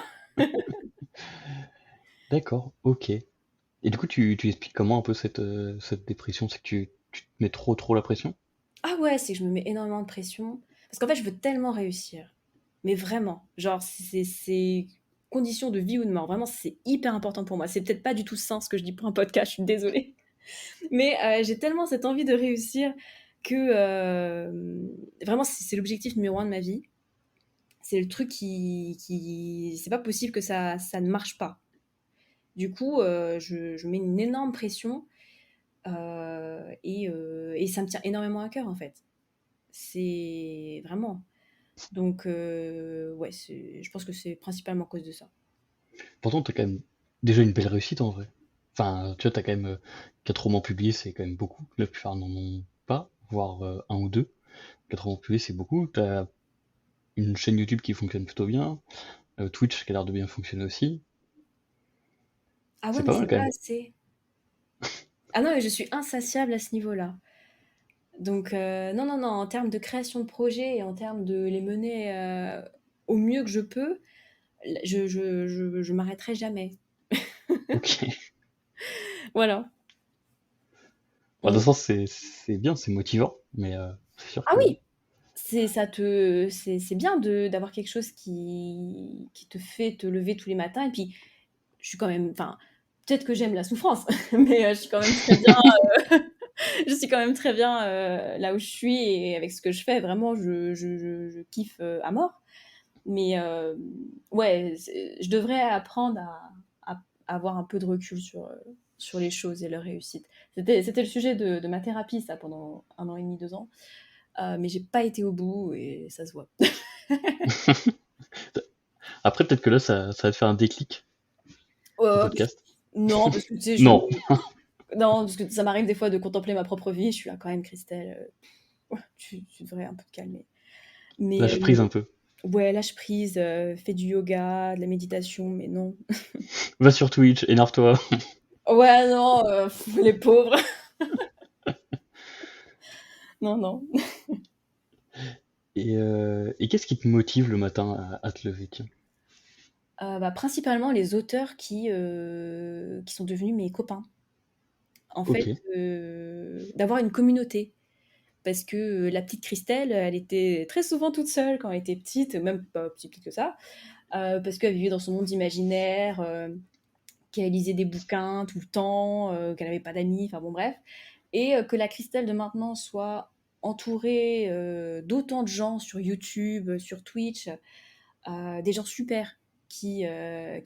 D'accord, ok. Et du coup, tu expliques comment un peu cette dépression? C'est que tu te mets trop la pression? Ah ouais, c'est que je me mets énormément de pression. Parce qu'en fait, je veux tellement réussir. Mais vraiment, genre, c'est condition de vie ou de mort. Vraiment, c'est hyper important pour moi. C'est peut-être pas du tout sain ce que je dis pour un podcast, je suis désolée. Mais j'ai tellement cette envie de réussir que vraiment, c'est l'objectif numéro un de ma vie. C'est le truc c'est pas possible que ça ne marche pas. Du coup, je mets une énorme pression et ça me tient énormément à cœur en fait. C'est vraiment. Donc, ouais, je pense que c'est principalement à cause de ça. Pourtant, t'as quand même déjà une belle réussite en vrai. Enfin, tu vois, t'as quand même 4 romans publiés, c'est quand même beaucoup. La plupart n'en ont pas, voire un ou deux. 4 romans publiés, c'est beaucoup. T'as une chaîne YouTube qui fonctionne plutôt bien. Twitch qui a l'air de bien fonctionner aussi. Ah ouais, C'est mais pas mal c'est quand pas même. assez. Ah non, mais je suis insatiable à ce niveau-là. Donc, non, non, non, en termes de création de projets et en termes de les mener au mieux que je peux, je m'arrêterai jamais. Ok. Voilà. Bah, dans Mm. ce sens, c'est bien, c'est motivant, mais c'est sûr Ah que. oui, c'est bien d'avoir quelque chose qui te fait te lever tous les matins. Et puis, je suis quand même, enfin, peut-être que j'aime la souffrance, mais je suis quand même très bien, je suis quand même très bien là où je suis et avec ce que je fais. Vraiment, je kiffe à mort. Mais ouais, je devrais apprendre à avoir un peu de recul sur les choses et leur réussite. C'était le sujet de ma thérapie, ça, pendant 1 an et demi, 2 ans. Mais j'ai pas été au bout et ça se voit. Après, peut-être que là, ça va te faire un déclic, ton Euh, podcast. non, parce que tu sais, Non, non, parce que ça m'arrive des fois de contempler ma propre vie. Je suis là quand même, Christelle. Tu devrais un peu te calmer. Mais lâche prise un peu. ouais, lâche prise, fais du yoga, de la méditation, mais non. Va sur Twitch, énerve-toi. Ouais, non, les pauvres. Non, non. Et qu'est-ce qui te motive le matin à te lever, tiens? Bah, principalement les auteurs qui sont devenus mes copains. En Ok. fait, d'avoir une communauté. Parce que la petite Christelle, elle était très souvent toute seule quand elle était petite, même pas si petite que ça, parce qu'elle vivait dans son monde imaginaire, qu'elle lisait des bouquins tout le temps, qu'elle n'avait pas d'amis, enfin bon bref. Et que la Christelle de maintenant soit entourée d'autant de gens sur YouTube, sur Twitch, des gens super qui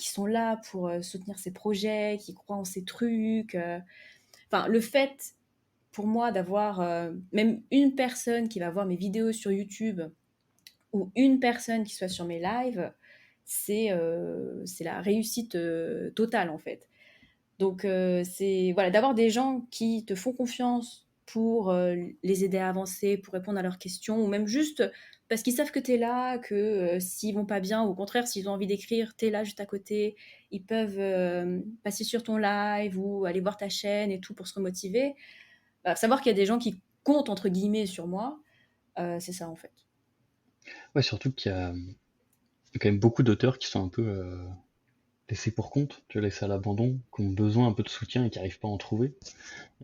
sont là pour soutenir ses projets, qui croient en ses trucs. Enfin, le fait pour moi d'avoir même une personne qui va voir mes vidéos sur YouTube ou une personne qui soit sur mes lives, c'est la réussite totale en fait. Donc c'est voilà, d'avoir des gens qui te font confiance pour les aider à avancer, pour répondre à leurs questions, ou même juste parce qu'ils savent que tu es là, que s'ils vont pas bien, ou au contraire, s'ils ont envie d'écrire, tu es là juste à côté, ils peuvent passer sur ton live ou aller voir ta chaîne et tout pour se remotiver. Bah, savoir qu'il y a des gens qui comptent, entre guillemets, sur moi, c'est ça en fait. Ouais, surtout qu'il y a quand même beaucoup d'auteurs qui sont un peu laissés pour compte, tu vois, laissés à l'abandon, qui ont besoin un peu de soutien et qui n'arrivent pas à en trouver.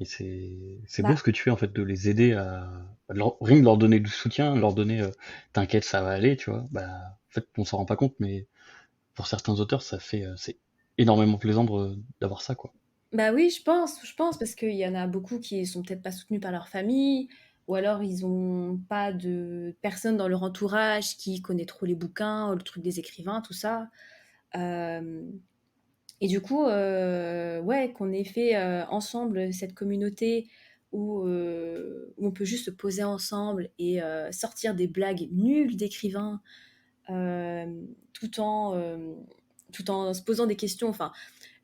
Et c'est beau Bah, ce que tu fais en fait de les aider rien que de leur donner du soutien, leur donner t'inquiète ça va aller, tu vois. Bah en fait on s'en rend pas compte, mais pour certains auteurs ça fait c'est énormément plaisant d'avoir ça quoi. Bah oui, je pense, parce qu'il y en a beaucoup qui sont peut-être pas soutenus par leur famille, ou alors ils ont pas de personne dans leur entourage qui connaît trop les bouquins, le truc des écrivains, tout ça. Euh, et du coup, ouais, qu'on ait fait ensemble cette communauté où on peut juste se poser ensemble et sortir des blagues nulles d'écrivains, euh, tout en, euh, tout en se posant des questions. Enfin,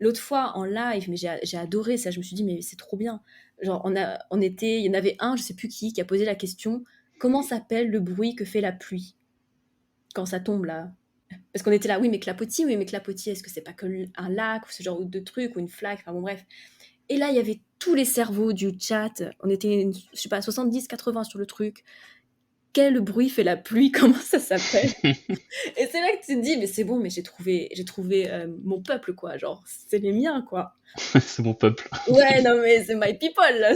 l'autre fois en live, mais j'ai adoré ça. Je me suis dit, mais c'est trop bien. Genre, il y en avait un, je sais plus qui a posé la question, comment s'appelle le bruit que fait la pluie quand ça tombe là? Parce qu'on était là, oui, mais clapotis, est-ce que c'est pas que un lac ou ce genre de truc ou une flaque? Enfin bon, bref. Et là, il y avait tous les cerveaux du chat. On était, je sais pas, 70-80 sur le truc. Quel bruit fait la pluie? Comment ça s'appelle? Et c'est là que tu te dis, mais c'est bon, mais j'ai trouvé mon peuple, quoi. Genre, c'est les miens, quoi. C'est mon peuple. Ouais, non, mais c'est my people, là.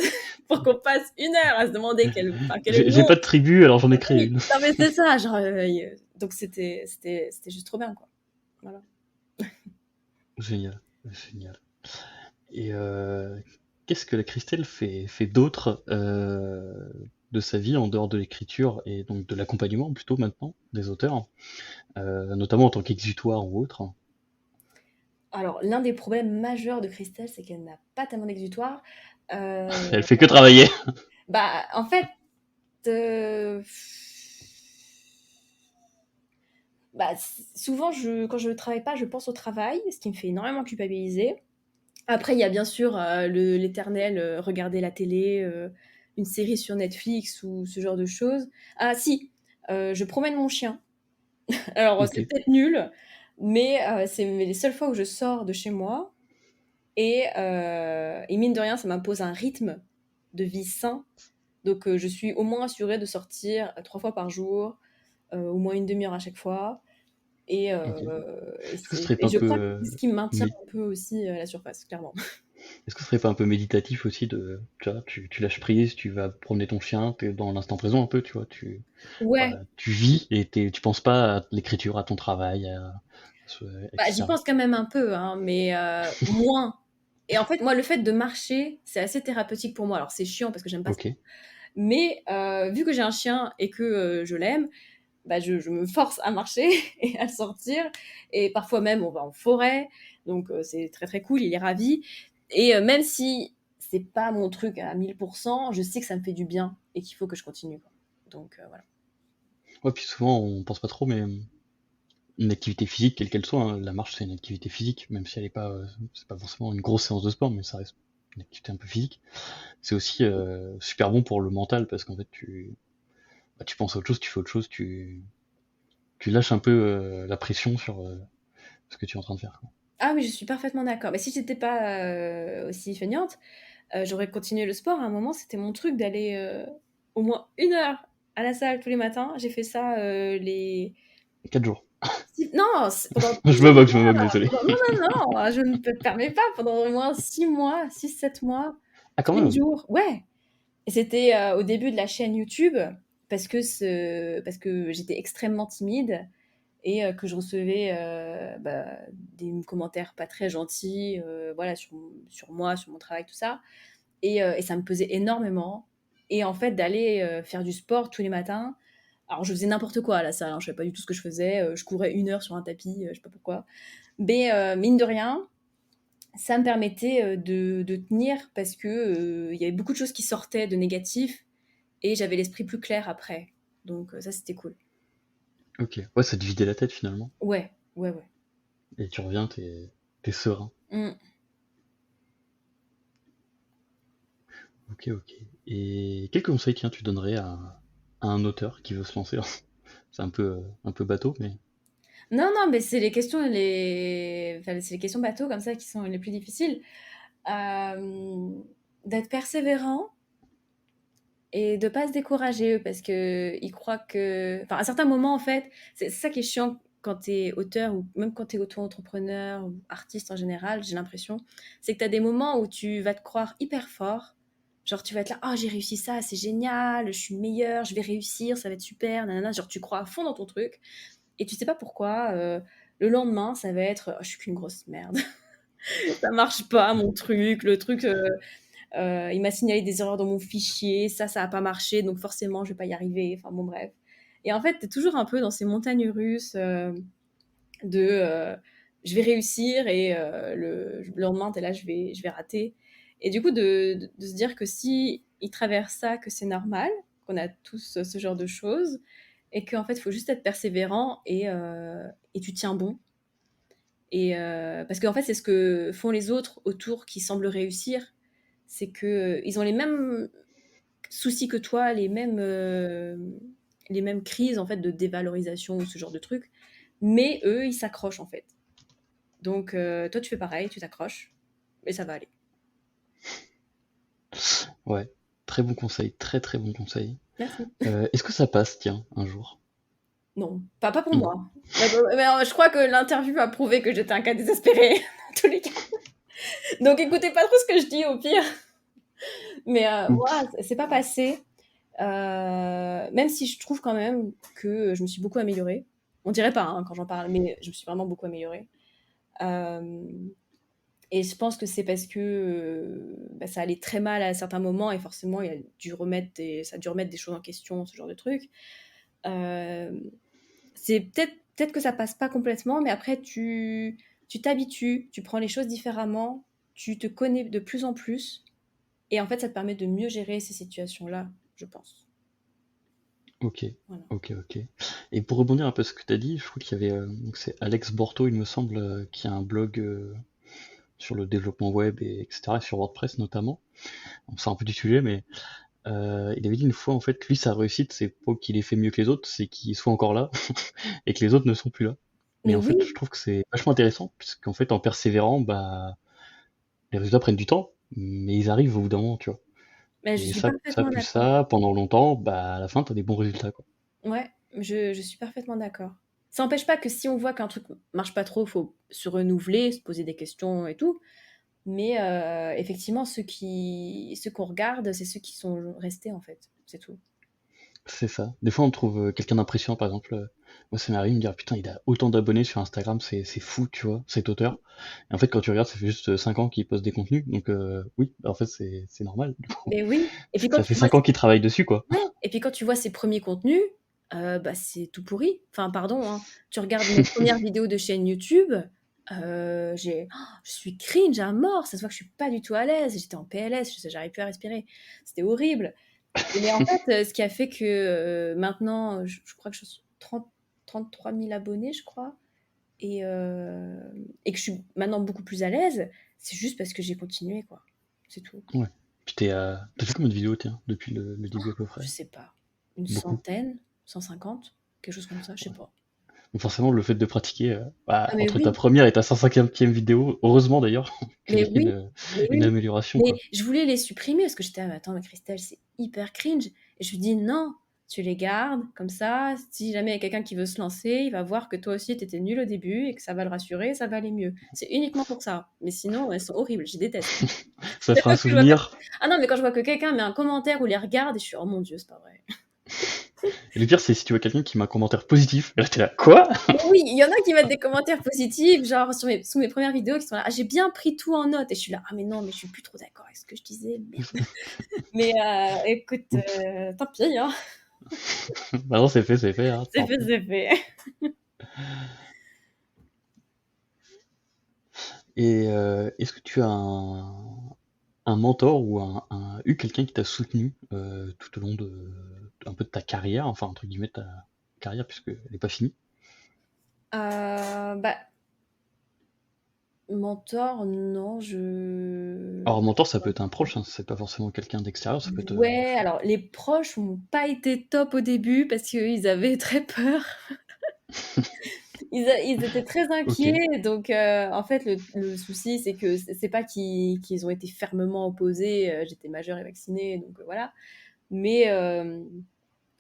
Pour qu'on passe 1 heure à se demander quel est le J'ai nom. pas de tribu alors j'en ai créé une. Non, mais c'est ça, genre. Donc, c'était juste trop bien, quoi. Voilà. Génial, génial. Et qu'est-ce que la Christelle fait d'autre de sa vie en dehors de l'écriture et donc de l'accompagnement plutôt maintenant des auteurs, notamment en tant qu'exutoire ou autre? Alors, l'un des problèmes majeurs de Christelle, c'est qu'elle n'a pas tellement d'exutoire. Euh, Elle fait que travailler. Bah, en fait, euh, bah, souvent, quand je ne travaille pas, je pense au travail, ce qui me fait énormément culpabiliser. Après, il y a bien sûr l'éternel regarder la télé, une série sur Netflix ou ce genre de choses. Ah si, je promène mon chien. Alors, Ok. c'est peut-être nul, mais c'est les seules fois où je sors de chez moi. Et mine de rien, ça m'impose un rythme de vie sain. Donc, je suis au moins assurée de sortir 3 fois par jour, au moins une demi-heure à chaque fois. Et, Ok. et, Est-ce que ce c'est- serait et pas un je peu crois que c'est ce qui me maintient mé- un peu aussi à la surface, clairement. est-ce que ce serait pas un peu méditatif aussi tu vois, tu lâches prise, tu vas promener ton chien, t'es dans l'instant présent un peu, tu vois, Ouais, voilà, tu vis et tu penses pas à l'écriture, à ton travail, bah, j'y etc. pense quand même un peu, hein, mais moins. Et en fait, moi, le fait de marcher, c'est assez thérapeutique pour moi. Alors, c'est chiant parce que j'aime pas ça. Ok. Mais vu que j'ai un chien et que je l'aime, bah, je me force à marcher et à sortir. Et parfois même, on va en forêt. Donc, c'est très, très cool. Il est ravi. Et même si c'est pas mon truc à 1000%, je sais que ça me fait du bien et qu'il faut que je continue, quoi. Donc, voilà. Ouais, puis souvent on pense pas trop, mais une activité physique, quelle qu'elle soit, hein, la marche c'est une activité physique, même si elle est pas, c'est pas forcément une grosse séance de sport, mais ça reste une activité un peu physique. C'est aussi super bon pour le mental parce qu'en fait tu penses à autre chose, tu fais autre chose, tu lâches un peu la pression sur ce que tu es en train de faire, quoi. Ah oui, je suis parfaitement d'accord. Mais si j'étais pas aussi feignante, j'aurais continué le sport. À un moment, c'était mon truc d'aller au moins 1 heure à la salle tous les matins. J'ai fait ça les 4 jours. non, pendant Je me moque, désolé. non, non, non, je ne me permets pas, pendant au moins 6 mois, 6-7 mois, Ah, quand tous les même. jours. Ouais. Et c'était au début de la chaîne YouTube parce que j'étais extrêmement timide et que je recevais bah, des commentaires pas très gentils, voilà, sur moi, sur mon travail, tout ça. Et ça me pesait énormément. Et en fait, d'aller faire du sport tous les matins. Alors, je faisais n'importe quoi à la salle, hein, je savais pas du tout ce que je faisais. Je courais 1 heure sur un tapis, je sais pas pourquoi. Mais mine de rien, ça me permettait de tenir parce que il y avait beaucoup de choses qui sortaient de négatif et j'avais l'esprit plus clair après. Donc, ça, c'était cool. Ok. Ouais, ça te vidait la tête finalement. Ouais, ouais, ouais. Et tu reviens, t'es serein. Mm. Ok, ok. Et quel conseil, tiens, tu donnerais à un auteur qui veut se lancer? C'est un peu bateau, mais Non, non, mais c'est les questions, enfin, c'est les questions bateaux comme ça qui sont les plus difficiles. Euh, D'être persévérant et de pas se décourager parce que ils croient que, enfin, à certains moments en fait, c'est ça qui est chiant quand tu es auteur ou même quand tu es auto-entrepreneur ou artiste en général, j'ai l'impression, c'est que tu as des moments où tu vas te croire hyper fort. Genre tu vas être là, oh j'ai réussi ça, c'est génial, je suis le meilleur, je vais réussir, ça va être super, nanana. Genre tu crois à fond dans ton truc et tu sais pas pourquoi. Le lendemain, ça va être, oh, je suis qu'une grosse merde, ça marche pas mon truc, le truc. Il m'a signalé des erreurs dans mon fichier, ça a pas marché, donc forcément, je vais pas y arriver. Enfin bon, bref. Et en fait, tu es toujours un peu dans ces montagnes russes de je vais réussir et le lendemain, tu es là, je vais rater. Et du coup, de se dire que si ils traversent ça, que c'est normal, qu'on a tous ce genre de choses, et qu'en fait, il faut juste être persévérant et tu tiens bon. Et parce qu'en fait, c'est ce que font les autres autour qui semblent réussir, c'est que ils ont les mêmes soucis que toi, les mêmes crises en fait de dévalorisation ou ce genre de trucs, mais eux, ils s'accrochent en fait. Donc toi, tu fais pareil, tu t'accroches, et ça va aller. ouais. Très bon conseil, très très bon conseil. Merci. Est-ce que ça passe, tiens, un jour? Non, pas pour Non. moi. Mais, je crois que l'interview a prouvé que j'étais un cas désespéré dans tous les cas. Donc écoutez pas trop ce que je dis au pire. Mais moi, Oups. c'est pas passé. Même si je trouve quand même que je me suis beaucoup améliorée. On dirait pas hein, quand j'en parle, mais je me suis vraiment beaucoup améliorée. Euh, et je pense que c'est parce que bah, ça allait très mal à certains moments et forcément ça a dû remettre des choses en question, ce genre de truc. Euh, c'est peut-être que ça passe pas complètement, mais après tu t'habitues, tu prends les choses différemment, tu te connais de plus en plus et en fait ça te permet de mieux gérer ces situations-là, je pense. Ok, Voilà. ok, ok. Et pour rebondir un peu sur ce que tu as dit, je crois qu'il y avait, donc c'est Alex Borto, il me semble, qui a un blog sur le développement web et etc. sur WordPress notamment. On sort un peu du sujet, mais il avait dit une fois en fait, lui sa réussite, c'est pas qu'il ait fait mieux que les autres, c'est qu'il soit encore là et que les autres ne sont plus là. Mais Mais en fait, oui, je trouve que c'est vachement intéressant, puisqu'en fait, en persévérant, bah, les résultats prennent du temps, mais ils arrivent au bout d'un moment, tu vois. mais je Et suis ça parfaitement plus d'accord. ça, pendant longtemps, bah, à la fin, t'as des bons résultats, quoi. Ouais, je suis parfaitement d'accord. Ça n'empêche pas que si on voit qu'un truc marche pas trop, faut se renouveler, se poser des questions et tout. Mais effectivement, ceux qu'on regarde, c'est ceux qui sont restés en fait. C'est tout. C'est ça. Des fois, on trouve quelqu'un d'impressionnant, par exemple. Moi, ça m'arrive de me dire, putain, il a autant d'abonnés sur Instagram, c'est fou, tu vois, cet auteur. Et en fait, quand tu regardes, ça fait juste 5 ans qu'il poste des contenus. Donc, oui, bah, en fait, c'est normal. Du coup. Mais oui. Et puis quand Ça fait tu vois 5 ans qu'il travaille dessus, quoi. ouais, et puis quand tu vois ses premiers contenus, bah, c'est tout pourri. Enfin, pardon, hein. Tu regardes mes premières vidéos de chaîne YouTube, je suis cringe à mort. Ça se voit que je suis pas du tout à l'aise. J'étais en PLS, j'arrive plus à respirer. C'était horrible. Mais en fait, ce qui a fait que maintenant, je crois que je suis 33 000 abonnés, je crois, et que je suis maintenant beaucoup plus à l'aise, c'est juste parce que j'ai continué, quoi. C'est tout. Ouais. Puis t'as fait combien de vidéos, tiens, depuis le début à peu Je près? sais pas, une Beaucoup. centaine, 150, quelque chose comme ça, je sais Ouais. pas. Donc forcément, le fait de pratiquer, Ah mais entre ta oui, première et ta 150e vidéo, heureusement d'ailleurs, qu'il y mais ait oui, mais une oui. amélioration, Mais quoi. je voulais les supprimer parce que j'étais: «Ah mais attends, mais Christelle, c'est hyper cringe», et je lui dis: «Non, tu les gardes comme ça, si jamais il y a quelqu'un qui veut se lancer, il va voir que toi aussi tu étais nulle au début et que ça va le rassurer, ça va aller mieux. C'est uniquement pour ça. Mais sinon, elles sont horribles, je les déteste». Ça Chaque fera un fois que je vois que souvenir. ah non, mais quand je vois que quelqu'un met un commentaire ou les regarde et je suis: «Oh mon Dieu, c'est pas vrai». Et le pire, c'est si tu vois quelqu'un qui met un commentaire positif, et là t'es là, quoi? Mais oui, il y en a qui mettent des commentaires positifs, genre sous mes premières vidéos, qui sont là: «Ah, j'ai bien pris tout en note», et je suis là: «Ah mais non, mais je suis plus trop d'accord avec ce que je disais, merde». Mais écoute, Oups. tant pis, hein, Maintenant c'est fait, hein, c'est tant fait, pis. c'est fait. Et est-ce que tu as un mentor ou eu quelqu'un qui t'a soutenu tout au long un peu de ta carrière, enfin entre guillemets ta carrière puisque elle n'est pas finie? Bah, mentor, non, Alors mentor, ça peut être un proche, hein, c'est pas forcément quelqu'un d'extérieur, ça peut être. ouais, alors les proches n'ont pas été top au début parce qu'ils avaient très peur. Ils étaient très Ok, inquiets, donc en fait, le souci, c'est que c'est pas qu'ils ont été fermement opposés, j'étais majeure et vaccinée, donc voilà. Mais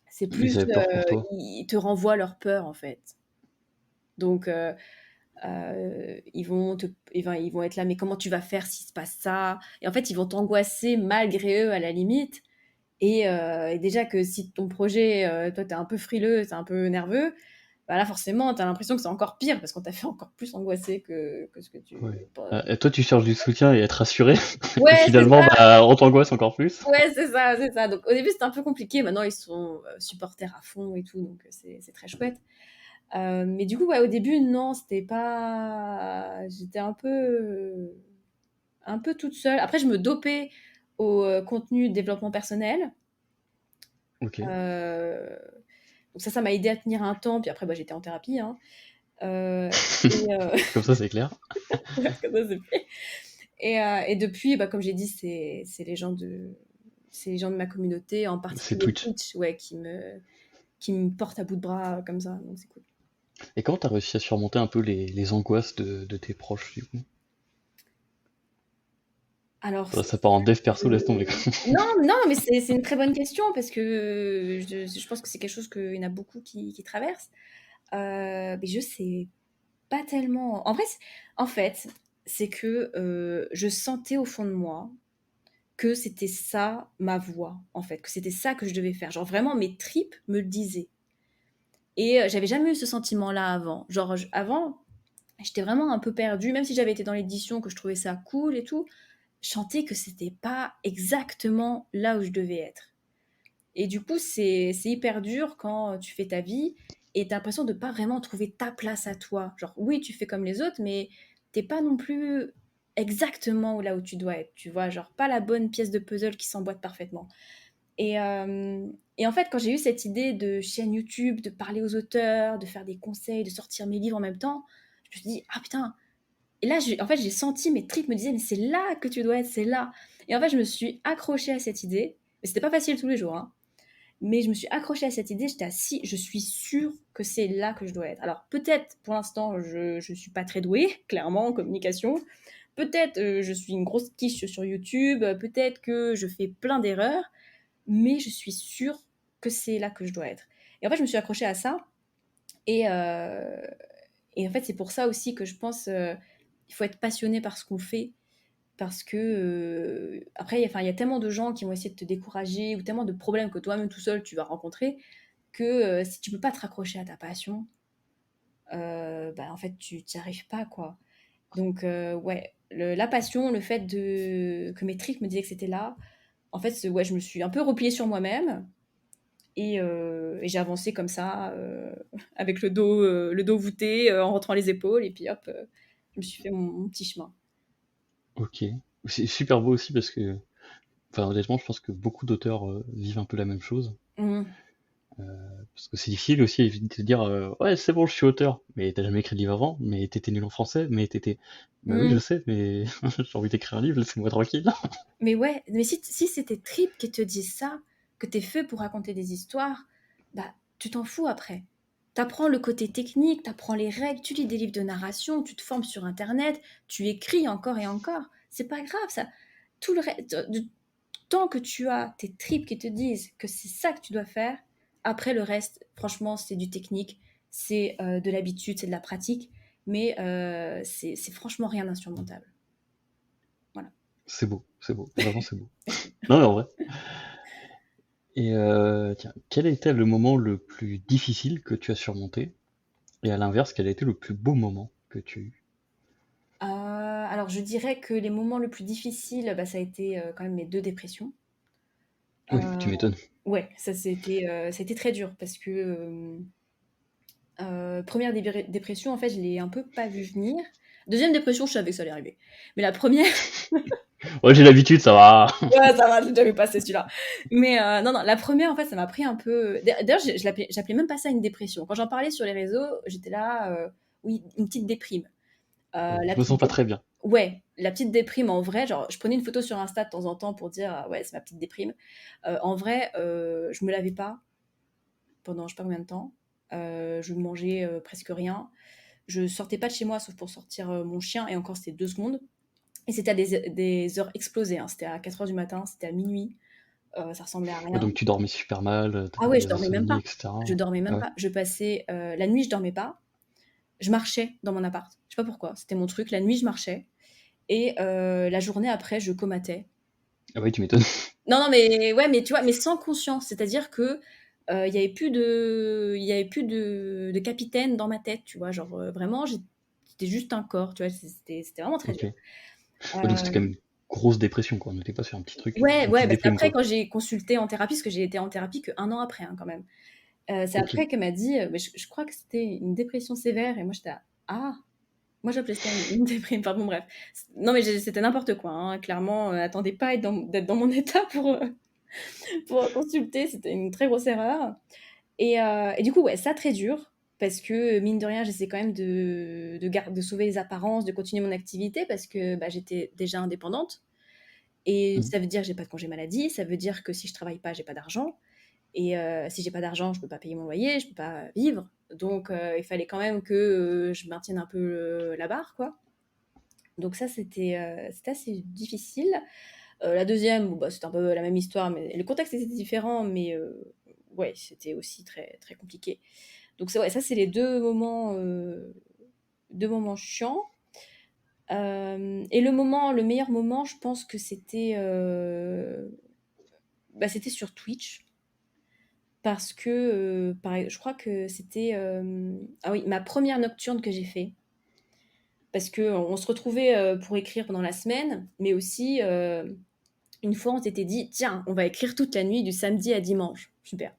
c'est mais plus, ils avaient peur pour toi. ils te renvoient leur peur, en fait. Donc ils vont être là: «Mais comment tu vas faire s'il se passe ça?» Et en fait, ils vont t'angoisser malgré eux, à la limite, et déjà que si ton projet, toi, tu es un peu frileux, tu es un peu nerveux, bah là, forcément, tu as l'impression que c'est encore pire parce qu'on t'a fait encore plus angoisser que ce que tu Ouais. pe Et toi, tu cherches du soutien et être rassuré, et ouais, c'est finalement, ça, bah, on t'angoisse encore plus. ouais, c'est ça, c'est ça. Donc au début, c'était un peu compliqué. Maintenant, ils sont, supporters à fond et tout, donc c'est très chouette. Mais du coup, ouais, au début, non, c'était pas j'étais un peu toute seule. Après, je me dopais au, contenu développement personnel. Ok, Heu, donc ça m'a aidé à tenir un temps, puis après, bah, j'étais en thérapie, hein. Et comme ça c'est clair. ouais, comme ça, c'est fait. Et depuis, bah, comme j'ai dit, c'est les gens de ma communauté, en C'est particulier Twitch. Twitch, ouais, qui me portent à bout de bras, comme ça, donc c'est cool. Et comment t'as réussi à surmonter un peu les angoisses de tes proches du coup? Alors Ça, c'est ça part en dev perso, laisse tomber. heu, non, non, mais c'est une très bonne question parce que je pense que c'est quelque chose qu'il y en a beaucoup qui traversent. Mais je sais pas tellement. En fait, c'est que, je sentais au fond de moi que c'était ça ma voie, en fait, que c'était ça que je devais faire. Genre vraiment mes tripes me le disaient, et j'avais jamais eu ce sentiment-là avant. Genre avant, j'étais vraiment un peu perdue, même si j'avais été dans l'édition, que je trouvais ça cool et tout, je sentais que c'était pas exactement là où je devais être. Et du coup, c'est hyper dur quand tu fais ta vie et tu as l'impression de pas vraiment trouver ta place à toi. Genre, oui, tu fais comme les autres, mais t'es pas non plus exactement là où tu dois être, tu vois, genre pas la bonne pièce de puzzle qui s'emboîte parfaitement. Et en fait, quand j'ai eu cette idée de chaîne YouTube, de parler aux auteurs, de faire des conseils, de sortir mes livres en même temps, je me suis dit, ah putain. Et là, en fait, j'ai senti mes tripes me disaient, mais c'est là que tu dois être, c'est là. Et en fait, je me suis accrochée à cette idée. Mais c'était pas facile tous les jours, hein. Mais je me suis accrochée à cette idée, j'étais assis, je suis sûre que c'est là que je dois être. Alors peut-être, pour l'instant, je ne suis pas très douée, clairement, en communication. Peut-être je suis une grosse quiche sur YouTube, peut-être que je fais plein d'erreurs, mais je suis sûre que c'est là que je dois être. Et en fait, je me suis accrochée à ça. Et, en fait, c'est pour ça aussi que je pense qu'il faut être passionné par ce qu'on fait. parce que, après, il y a tellement de gens qui vont essayer de te décourager ou tellement de problèmes que toi-même tout seul tu vas rencontrer que si tu peux pas te raccrocher à ta passion, bah, en fait, tu n'y arrives pas, quoi. Donc, ouais, la passion, le fait que mes tripes me disaient que c'était là, en fait, ouais, je me suis un peu repliée sur moi-même et j'ai avancé comme ça, avec le dos voûté, en rentrant les épaules, et puis hop, je me suis fait mon petit chemin. Ok. C'est super beau aussi parce que, enfin, honnêtement, je pense que beaucoup d'auteurs vivent un peu la même chose. Mmh. Parce que c'est difficile aussi de te dire ouais, c'est bon, je suis auteur. Mais t'as jamais écrit de livre avant, mais t'étais nul en français, mais t'étais. Bah oui, je Mmh. sais, mais j'ai envie d'écrire un livre, laissez-moi tranquille. Mais ouais, mais si c'est tes tripes qui te disent ça, que t'es fait pour raconter des histoires, bah, tu t'en fous après. T'apprends le côté technique, t'apprends les règles, tu lis des livres de narration, tu te formes sur Internet, tu écris encore et encore. C'est pas grave, ça. Tout le reste, tant que tu as tes tripes qui te disent que c'est ça que tu dois faire, après le reste, franchement, c'est du technique, c'est de l'habitude, c'est de la pratique, mais c'est franchement rien d'insurmontable. Voilà. C'est beau, vraiment c'est beau. Merci. Non, mais en vrai. Et tiens, quel a été le moment le plus difficile que tu as surmonté? Et à l'inverse, quel a été le plus beau moment que tu... Alors je dirais que les moments le plus difficiles, bah, ça a été, quand même mes 2 dépressions. Oui, tu Heu, m'étonnes. ouais, ça a été très dur parce que, 1re dépression, en fait, je l'ai un peu pas vu venir. Deuxième dépression, je savais que ça allait arriver. Mais la première, Ouais, j'ai l'habitude, ça va. ouais, ça va, j'ai déjà vu passer celui-là. Mais non, non, la première, en fait, ça m'a pris un peu d'ailleurs, j'appelais même pas ça une dépression. Quand j'en parlais sur les réseaux, j'étais là, oui, une petite déprime. La Je me petite sens pas dé très bien. Ouais, la petite déprime en vrai, genre je prenais une photo sur Insta de temps en temps pour dire: «Ah ouais, c'est ma petite déprime». En vrai, je me lavais pas pendant je sais pas combien de temps. Je mangeais, presque rien. Je sortais pas de chez moi sauf pour sortir, mon chien, et encore c'était 2 secondes, et c'était à des heures explosées, hein. C'était à 4 heures du matin, c'était à minuit. Ça ressemblait à Ouais, rien. donc tu dormais super mal, Ah t'avais ouais, je des dormais même insomnies, pas. Je etc. dormais Ah même ouais. pas. Je passais, la nuit, je dormais pas. Je marchais dans mon appart. Je sais pas pourquoi, c'était mon truc. La nuit, je marchais, et la journée après, je comatais. Ah oui, tu m'étonnes. Non, non, mais ouais, mais tu vois, mais sans conscience. C'est-à-dire que, il y avait plus de capitaine dans ma tête, tu vois? Genre, vraiment, j'étais juste un corps, tu vois? C'était vraiment très Ok. dur. Ouais, donc c'était quand Hem, même une grosse dépression, quoi. On n'était pas sur un petit truc, ouais, une ouais, petite bah, c'est déprime, après quoi. quand j'ai consulté en thérapie, parce que j'ai été en thérapie que 1 an après, hein, quand même. C'est Ok. après qu'elle m'a dit, mais je crois que c'était une dépression sévère, et moi j'étais là: «Ah!» Moi j'appelais ça une déprime, enfin bon bref. Non mais c'était n'importe quoi, hein, clairement, attendez pas d'être dans mon état pour consulter, c'était une très grosse erreur. Et du coup, ouais, ça très dur, parce que mine de rien, j'essaie quand même de sauver les apparences, de continuer mon activité, parce que, bah, j'étais déjà indépendante, et Mhm. ça veut dire que j'ai pas de congé maladie, ça veut dire que si je travaille pas, j'ai pas d'argent, et si j'ai pas d'argent, je peux pas payer mon loyer, je peux pas vivre. Donc il fallait quand même que, je maintienne un peu, la barre, quoi. Donc ça, c'était assez difficile. La deuxième, bon, bah, c'était un peu la même histoire, mais le contexte était différent, mais ouais, c'était aussi très, très compliqué. Donc ouais, ça, c'est les 2 moments chiants. Et le meilleur moment, je pense que bah, c'était sur Twitch, parce que, je crois que c'était, ah oui, ma première nocturne que j'ai fait, parce qu'on se retrouvait, pour écrire pendant la semaine, mais aussi, une fois, on s'était dit: «Tiens, on va écrire toute la nuit du samedi à dimanche». Super.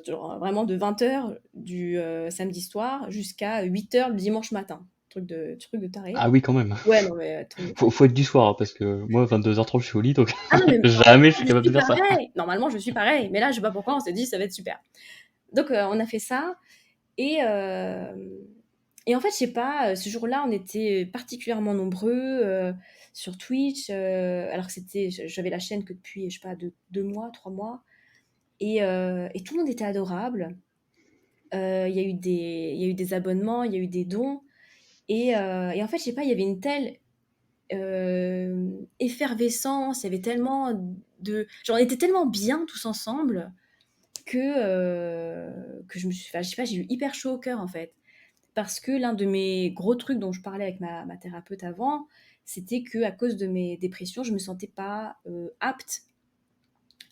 Genre vraiment de 20 heures du, samedi soir jusqu'à 8 heures le dimanche matin. Truc de taré. Ah oui, quand même. Ouais, non mais truc de Faut être du soir, hein, parce que moi, 22h30, je suis au lit, donc ah non mais jamais je suis je capable suis de faire ça. normalement je suis pareil, mais là, je sais pas pourquoi on s'est dit: «Ça va être super». Donc on a fait ça, et en fait, je sais pas, ce jour-là, on était particulièrement nombreux, sur Twitch, alors que j'avais la chaîne que depuis, je sais pas, 2 mois, 3 mois, et tout le monde était adorable. Il y a eu des abonnements, il y a eu des dons, et en fait, je sais pas, il y avait une telle, effervescence, il y avait tellement de genre, on était tellement bien tous ensemble que je me suis enfin, je sais pas, j'ai eu hyper chaud au cœur, en fait. Parce que l'un de mes gros trucs dont je parlais avec ma thérapeute avant, c'était que à cause de mes dépressions, je me sentais pas apte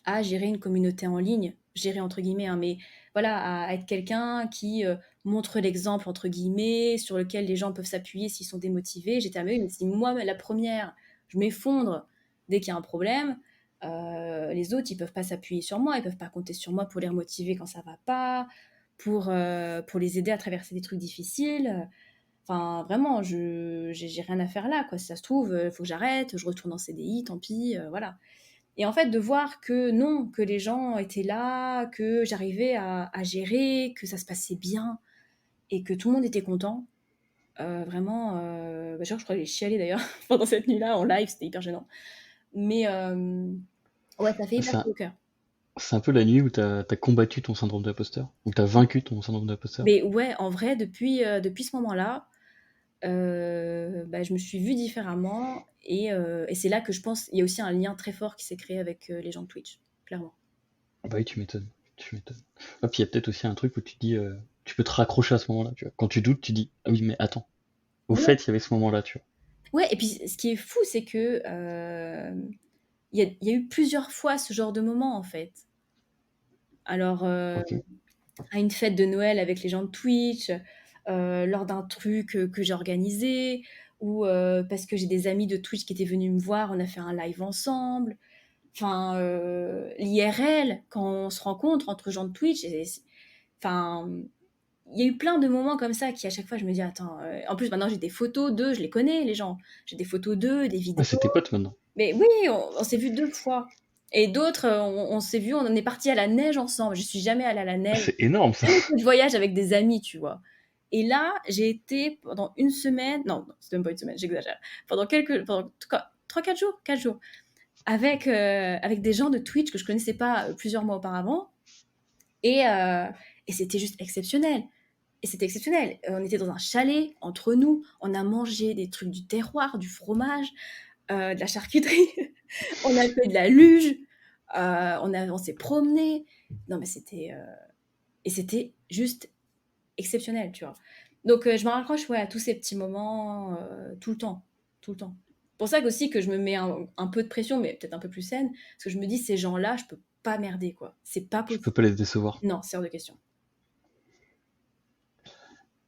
à gérer une communauté en ligne, gérer entre guillemets, hein, mais voilà, à être quelqu'un qui montre l'exemple entre guillemets, sur lequel les gens peuvent s'appuyer s'ils sont démotivés. J'étais à mais si moi, la première, je m'effondre dès qu'il y a un problème, les autres, ils peuvent pas s'appuyer sur moi, ils peuvent pas compter sur moi pour les remotiver quand ça va pas, pour les aider à traverser des trucs difficiles. Enfin, vraiment, j'ai rien à faire là, quoi. Si ça se trouve, faut que j'arrête, je retourne en CDI, tant pis, voilà. Et en fait, de voir que non, que les gens étaient là, que j'arrivais à gérer, que ça se passait bien et que tout le monde était content, vraiment, genre, je crois que j'ai chialé d'ailleurs pendant cette nuit-là en live, c'était hyper gênant. Mais ouais, ça fait hyper C'est chaud un, au cœur. c'est un peu la nuit où t'as combattu ton syndrome d'imposteur, où t'as vaincu ton syndrome d'imposteur. Mais ouais, en vrai, depuis ce moment-là, bah, je me suis vue différemment et c'est là que je pense il y a aussi un lien très fort qui s'est créé avec les gens de Twitch, clairement. Ah bah oui, tu m'étonnes. Tu m'étonnes. Ah, puis il y a peut-être aussi un truc où tu te dis, tu peux te raccrocher à ce moment-là, tu vois. Quand tu doutes, tu dis, ah oui, mais attends. Au Ouais, fait, il y avait ce moment-là, tu vois. ouais, et puis ce qui est fou, c'est que il y a eu plusieurs fois ce genre de moment en fait. Alors, Ok. à une fête de Noël avec les gens de Twitch, lors d'un truc que j'ai organisé, ou parce que j'ai des amis de Twitch qui étaient venus me voir, on a fait un live ensemble. Enfin, l'IRL, quand on se rencontre entre gens de Twitch, enfin, il y a eu plein de moments comme ça qui à chaque fois je me dis attends, en plus maintenant j'ai des photos d'eux, je les connais les gens, j'ai des photos d'eux, des Ah, vidéos, c'est tes potes maintenant. mais oui, on s'est vu 2 fois et d'autres, on s'est vu, on en est partis à la neige ensemble. Je suis jamais allée à la Ah, neige. c'est énorme, ça. Très peu de voyages avec des amis, tu vois? Et là, j'ai été pendant une semaine non, non, c'était même pas une semaine, j'exagère. Pendant 3-4 jours? 4 jours. Avec des gens de Twitch que je connaissais pas, plusieurs mois auparavant et heu et c'était juste exceptionnel et c'était exceptionnel. On était dans un chalet entre nous, on a mangé des trucs du terroir, du fromage, de la charcuterie. On a fait de la luge, on s'est promené. Non, mais c'était juste exceptionnel, tu vois. Donc, je me raccroche ouais, à tous ces petits moments tout le temps, tout le temps. C'est pour ça que aussi que je me mets un peu de pression, mais peut-être un peu plus saine, parce que je me dis ces gens-là, je peux pas merder quoi. C'est pas Je peux possible. pas les décevoir. Non, c'est hors de question.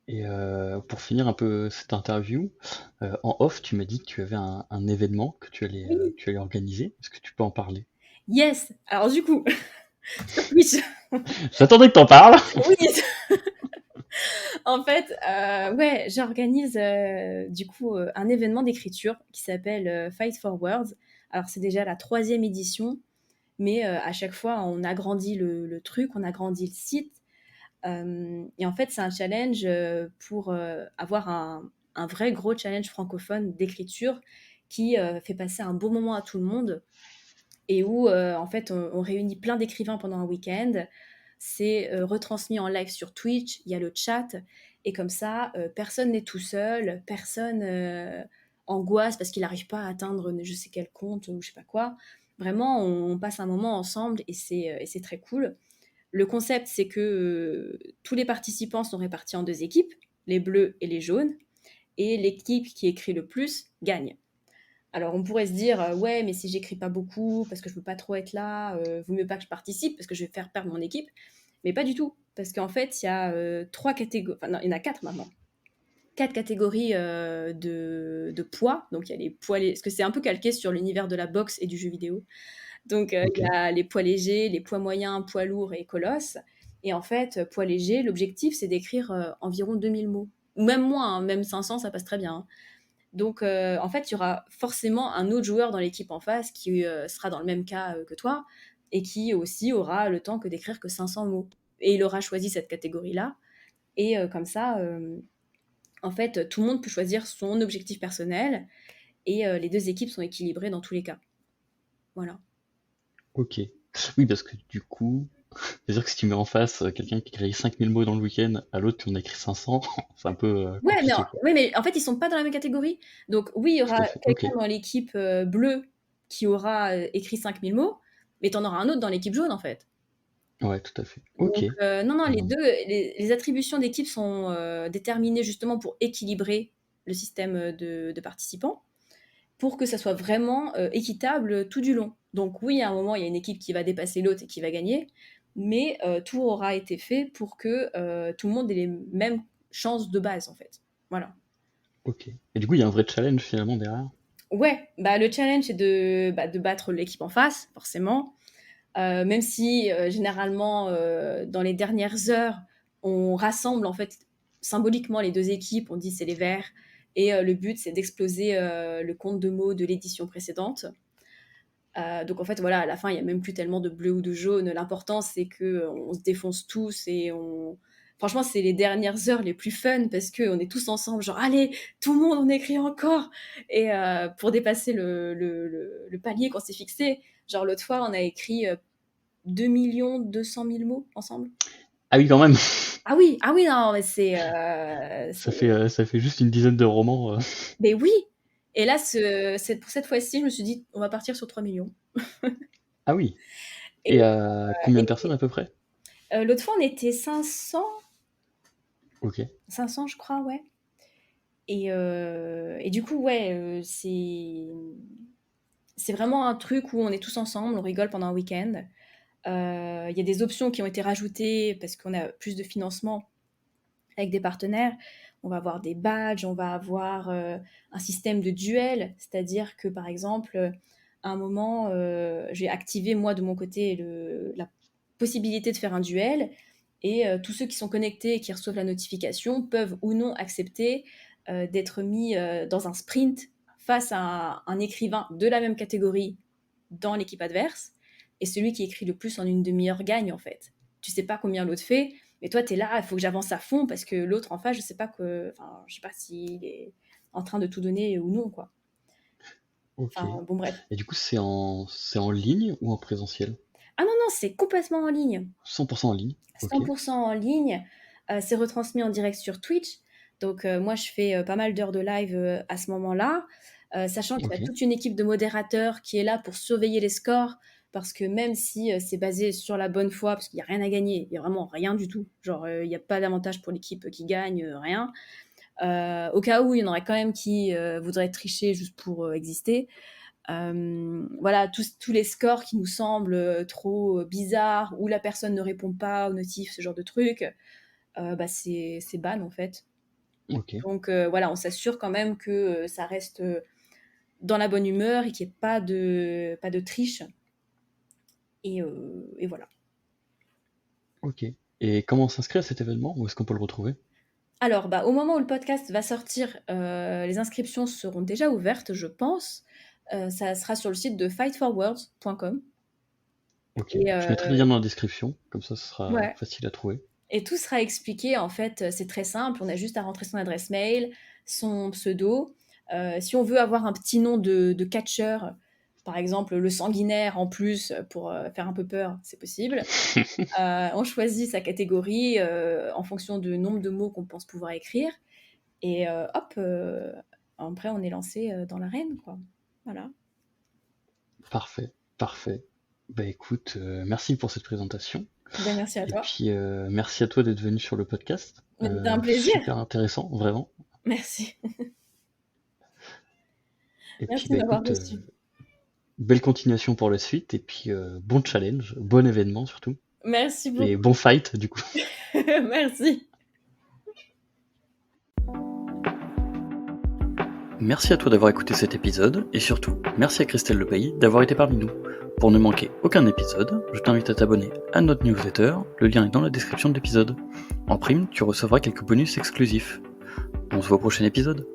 Et pour finir un peu cette interview, en off, tu m'as dit que tu avais un événement que Oui, tu allais organiser. Est-ce que tu peux en parler? yes. Alors du coup, sur Twitch, J'attendais que t'en parles. oui. En fait, ouais, j'organise du coup un événement d'écriture qui s'appelle Fight for Words. Alors c'est déjà la 3e édition, mais à chaque fois on agrandit le truc, on agrandit le site. Et en fait c'est un challenge pour avoir un vrai gros challenge francophone d'écriture qui fait passer un beau moment à tout le monde et où en fait on réunit plein d'écrivains pendant un week-end. C'est retransmis en live sur Twitch, il y a le chat, et comme ça, personne n'est tout seul, personne angoisse parce qu'il n'arrive pas à atteindre je sais quel compte ou je sais pas quoi. Vraiment, on passe un moment ensemble et c'est très cool. Le concept, c'est que tous les participants sont répartis en 2 équipes, les bleus et les jaunes, et l'équipe qui écrit le plus gagne. Alors on pourrait se dire ouais mais si j'écris pas beaucoup parce que je veux pas trop être là, vaut mieux pas que je participe parce que je vais faire perdre mon équipe. Mais pas du tout parce qu'en fait il y a 3 catégories, enfin non il y en a 4 maintenant. 4 catégories de poids. Donc il y a les poids parce que c'est un peu calqué sur l'univers de la boxe et du jeu vidéo. Donc Ok. il y a les poids légers, les poids moyens, poids lourds et colosses. Et en fait poids léger, l'objectif c'est d'écrire environ 2000 mots ou même moins, hein, même 500 ça passe très bien, hein. Donc, en fait, il y aura forcément un autre joueur dans l'équipe en face qui sera dans le même cas que toi et qui aussi aura le temps que d'écrire que 500 mots. Et il aura choisi cette catégorie-là. Et comme ça, en fait, tout le monde peut choisir son objectif personnel et les 2 équipes sont équilibrées dans tous les cas. Voilà. Ok. Oui, parce que du coup, c'est-à-dire que si tu mets en face quelqu'un qui écrit 5000 mots dans le week-end, à l'autre qui en écrit 500, c'est un peu Ouais, compliqué, quoi. mais en fait, ils sont pas dans la même catégorie. Donc, oui, il y Tout aura à fait. Ok. quelqu'un dans l'équipe bleue qui aura écrit 5000 mots, mais tu en auras un autre dans l'équipe jaune, en fait. Ouais, tout à fait. Ok. Donc, non, non, Euh, les attributions d'équipe sont déterminées justement pour équilibrer le système de participants. pour que ça soit vraiment équitable tout du long. Donc oui, à un moment, il y a une équipe qui va dépasser l'autre et qui va gagner, mais tout aura été fait pour que tout le monde ait les mêmes chances de base, en fait. Voilà. Ok. Et du coup, il y a un vrai challenge finalement derrière. Ouais, bah, le challenge, c'est de battre l'équipe en face, forcément. Même si, généralement, dans les dernières heures, on rassemble, en fait, symboliquement les 2 équipes. On dit: «C'est les verts» et le but, c'est d'exploser, le compte de mots de l'édition précédente. Donc en fait, voilà, à la fin, il y a même plus tellement de bleu ou de jaune. L'important, c'est qu'on se défonce tous et on franchement, c'est les dernières heures les plus fun parce qu'on est tous ensemble, genre: «Allez, tout le monde, on écrit encore!» et pour dépasser le palier qu'on s'est fixé. Genre l'autre fois, on a écrit, 2 200 000 mots ensemble. Ah oui, quand même. Ah oui, non, mais Ça fait juste une dizaine de romans. mais oui! Et là, pour cette fois-ci, je me suis dit: «On va partir sur 3 millions». Ah oui. Et Et combien de personnes à peu près? l'autre fois, on était 500, Ok. 500, je crois, ouais. Et du coup, ouais, c'est vraiment un truc où on est tous ensemble, on rigole pendant un week-end. Il y a des options qui ont été rajoutées parce qu'on a plus de financement avec des partenaires. On va avoir des badges, on va avoir un système de duel, c'est-à-dire que par exemple, à un moment, j'ai activé moi de mon côté la possibilité de faire un duel et tous ceux qui sont connectés et qui reçoivent la notification peuvent ou non accepter d'être mis dans un sprint face à un écrivain de la même catégorie dans l'équipe adverse. Et celui qui écrit le plus en une demi-heure gagne, en fait. Tu sais pas combien l'autre fait, mais toi, tu es là, il faut que j'avance à fond parce que l'autre en face, je sais pas s'il est en train de tout donner ou non, quoi. Ok. Enfin, bon, bref. Et du coup, c'est en ligne ou en présentiel? Ah non, non, c'est complètement en ligne. 100% en ligne. Ok. 100% en ligne. C'est retransmis en direct sur Twitch. Donc, moi, je fais pas mal d'heures de live à ce moment-là, sachant qu'il y a Ok. toute une équipe de modérateurs qui est là pour surveiller les scores. Parce que même si c'est basé sur la bonne foi, parce qu'il n'y a rien à gagner, il n'y a vraiment rien du tout. Genre, il n'y a pas d'avantage pour l'équipe qui gagne, rien. Au cas où, il y en aurait quand même qui voudraient tricher juste pour exister. Voilà, tous les scores qui nous semblent trop bizarres, où la personne ne répond pas aux notifs, ce genre de trucs, c'est ban en fait. Ok. Donc voilà, on s'assure quand même que ça reste dans la bonne humeur et qu'il n'y ait pas de triche. Et voilà. Ok. Et comment s'inscrire à cet événement? Où est-ce qu'on peut le retrouver? Alors, au moment où le podcast va sortir, les inscriptions seront déjà ouvertes, je pense. Ça sera sur le site de fightforwords.com. Ok. Et Je mettrai le lien dans la description, comme ça ce sera ouais. facile à trouver. Et tout sera expliqué, en fait, c'est très simple, on a juste à rentrer son adresse mail, son pseudo. Si on veut avoir un petit nom de catcheur, par exemple le sanguinaire en plus, pour faire un peu peur, c'est possible. On choisit sa catégorie en fonction du nombre de mots qu'on pense pouvoir écrire. Et hop, après on est lancé dans l'arène, quoi. Voilà. Parfait. Parfait. Bah écoute, merci pour cette présentation. Ben, merci à Et toi. puis merci à toi d'être venu sur le podcast. C'était un plaisir. Super intéressant, vraiment. Merci. Et puis Merci de bah m'avoir écoute, reçu. belle continuation pour la suite. Et puis bon challenge, bon événement surtout. Merci Et beaucoup. bon fight du coup. Merci. Merci à toi d'avoir écouté cet épisode, et surtout, merci à Christelle Lepailly d'avoir été parmi nous. Pour ne manquer aucun épisode, je t'invite à t'abonner à notre newsletter, le lien est dans la description de l'épisode. En prime, tu recevras quelques bonus exclusifs. On se voit au prochain épisode.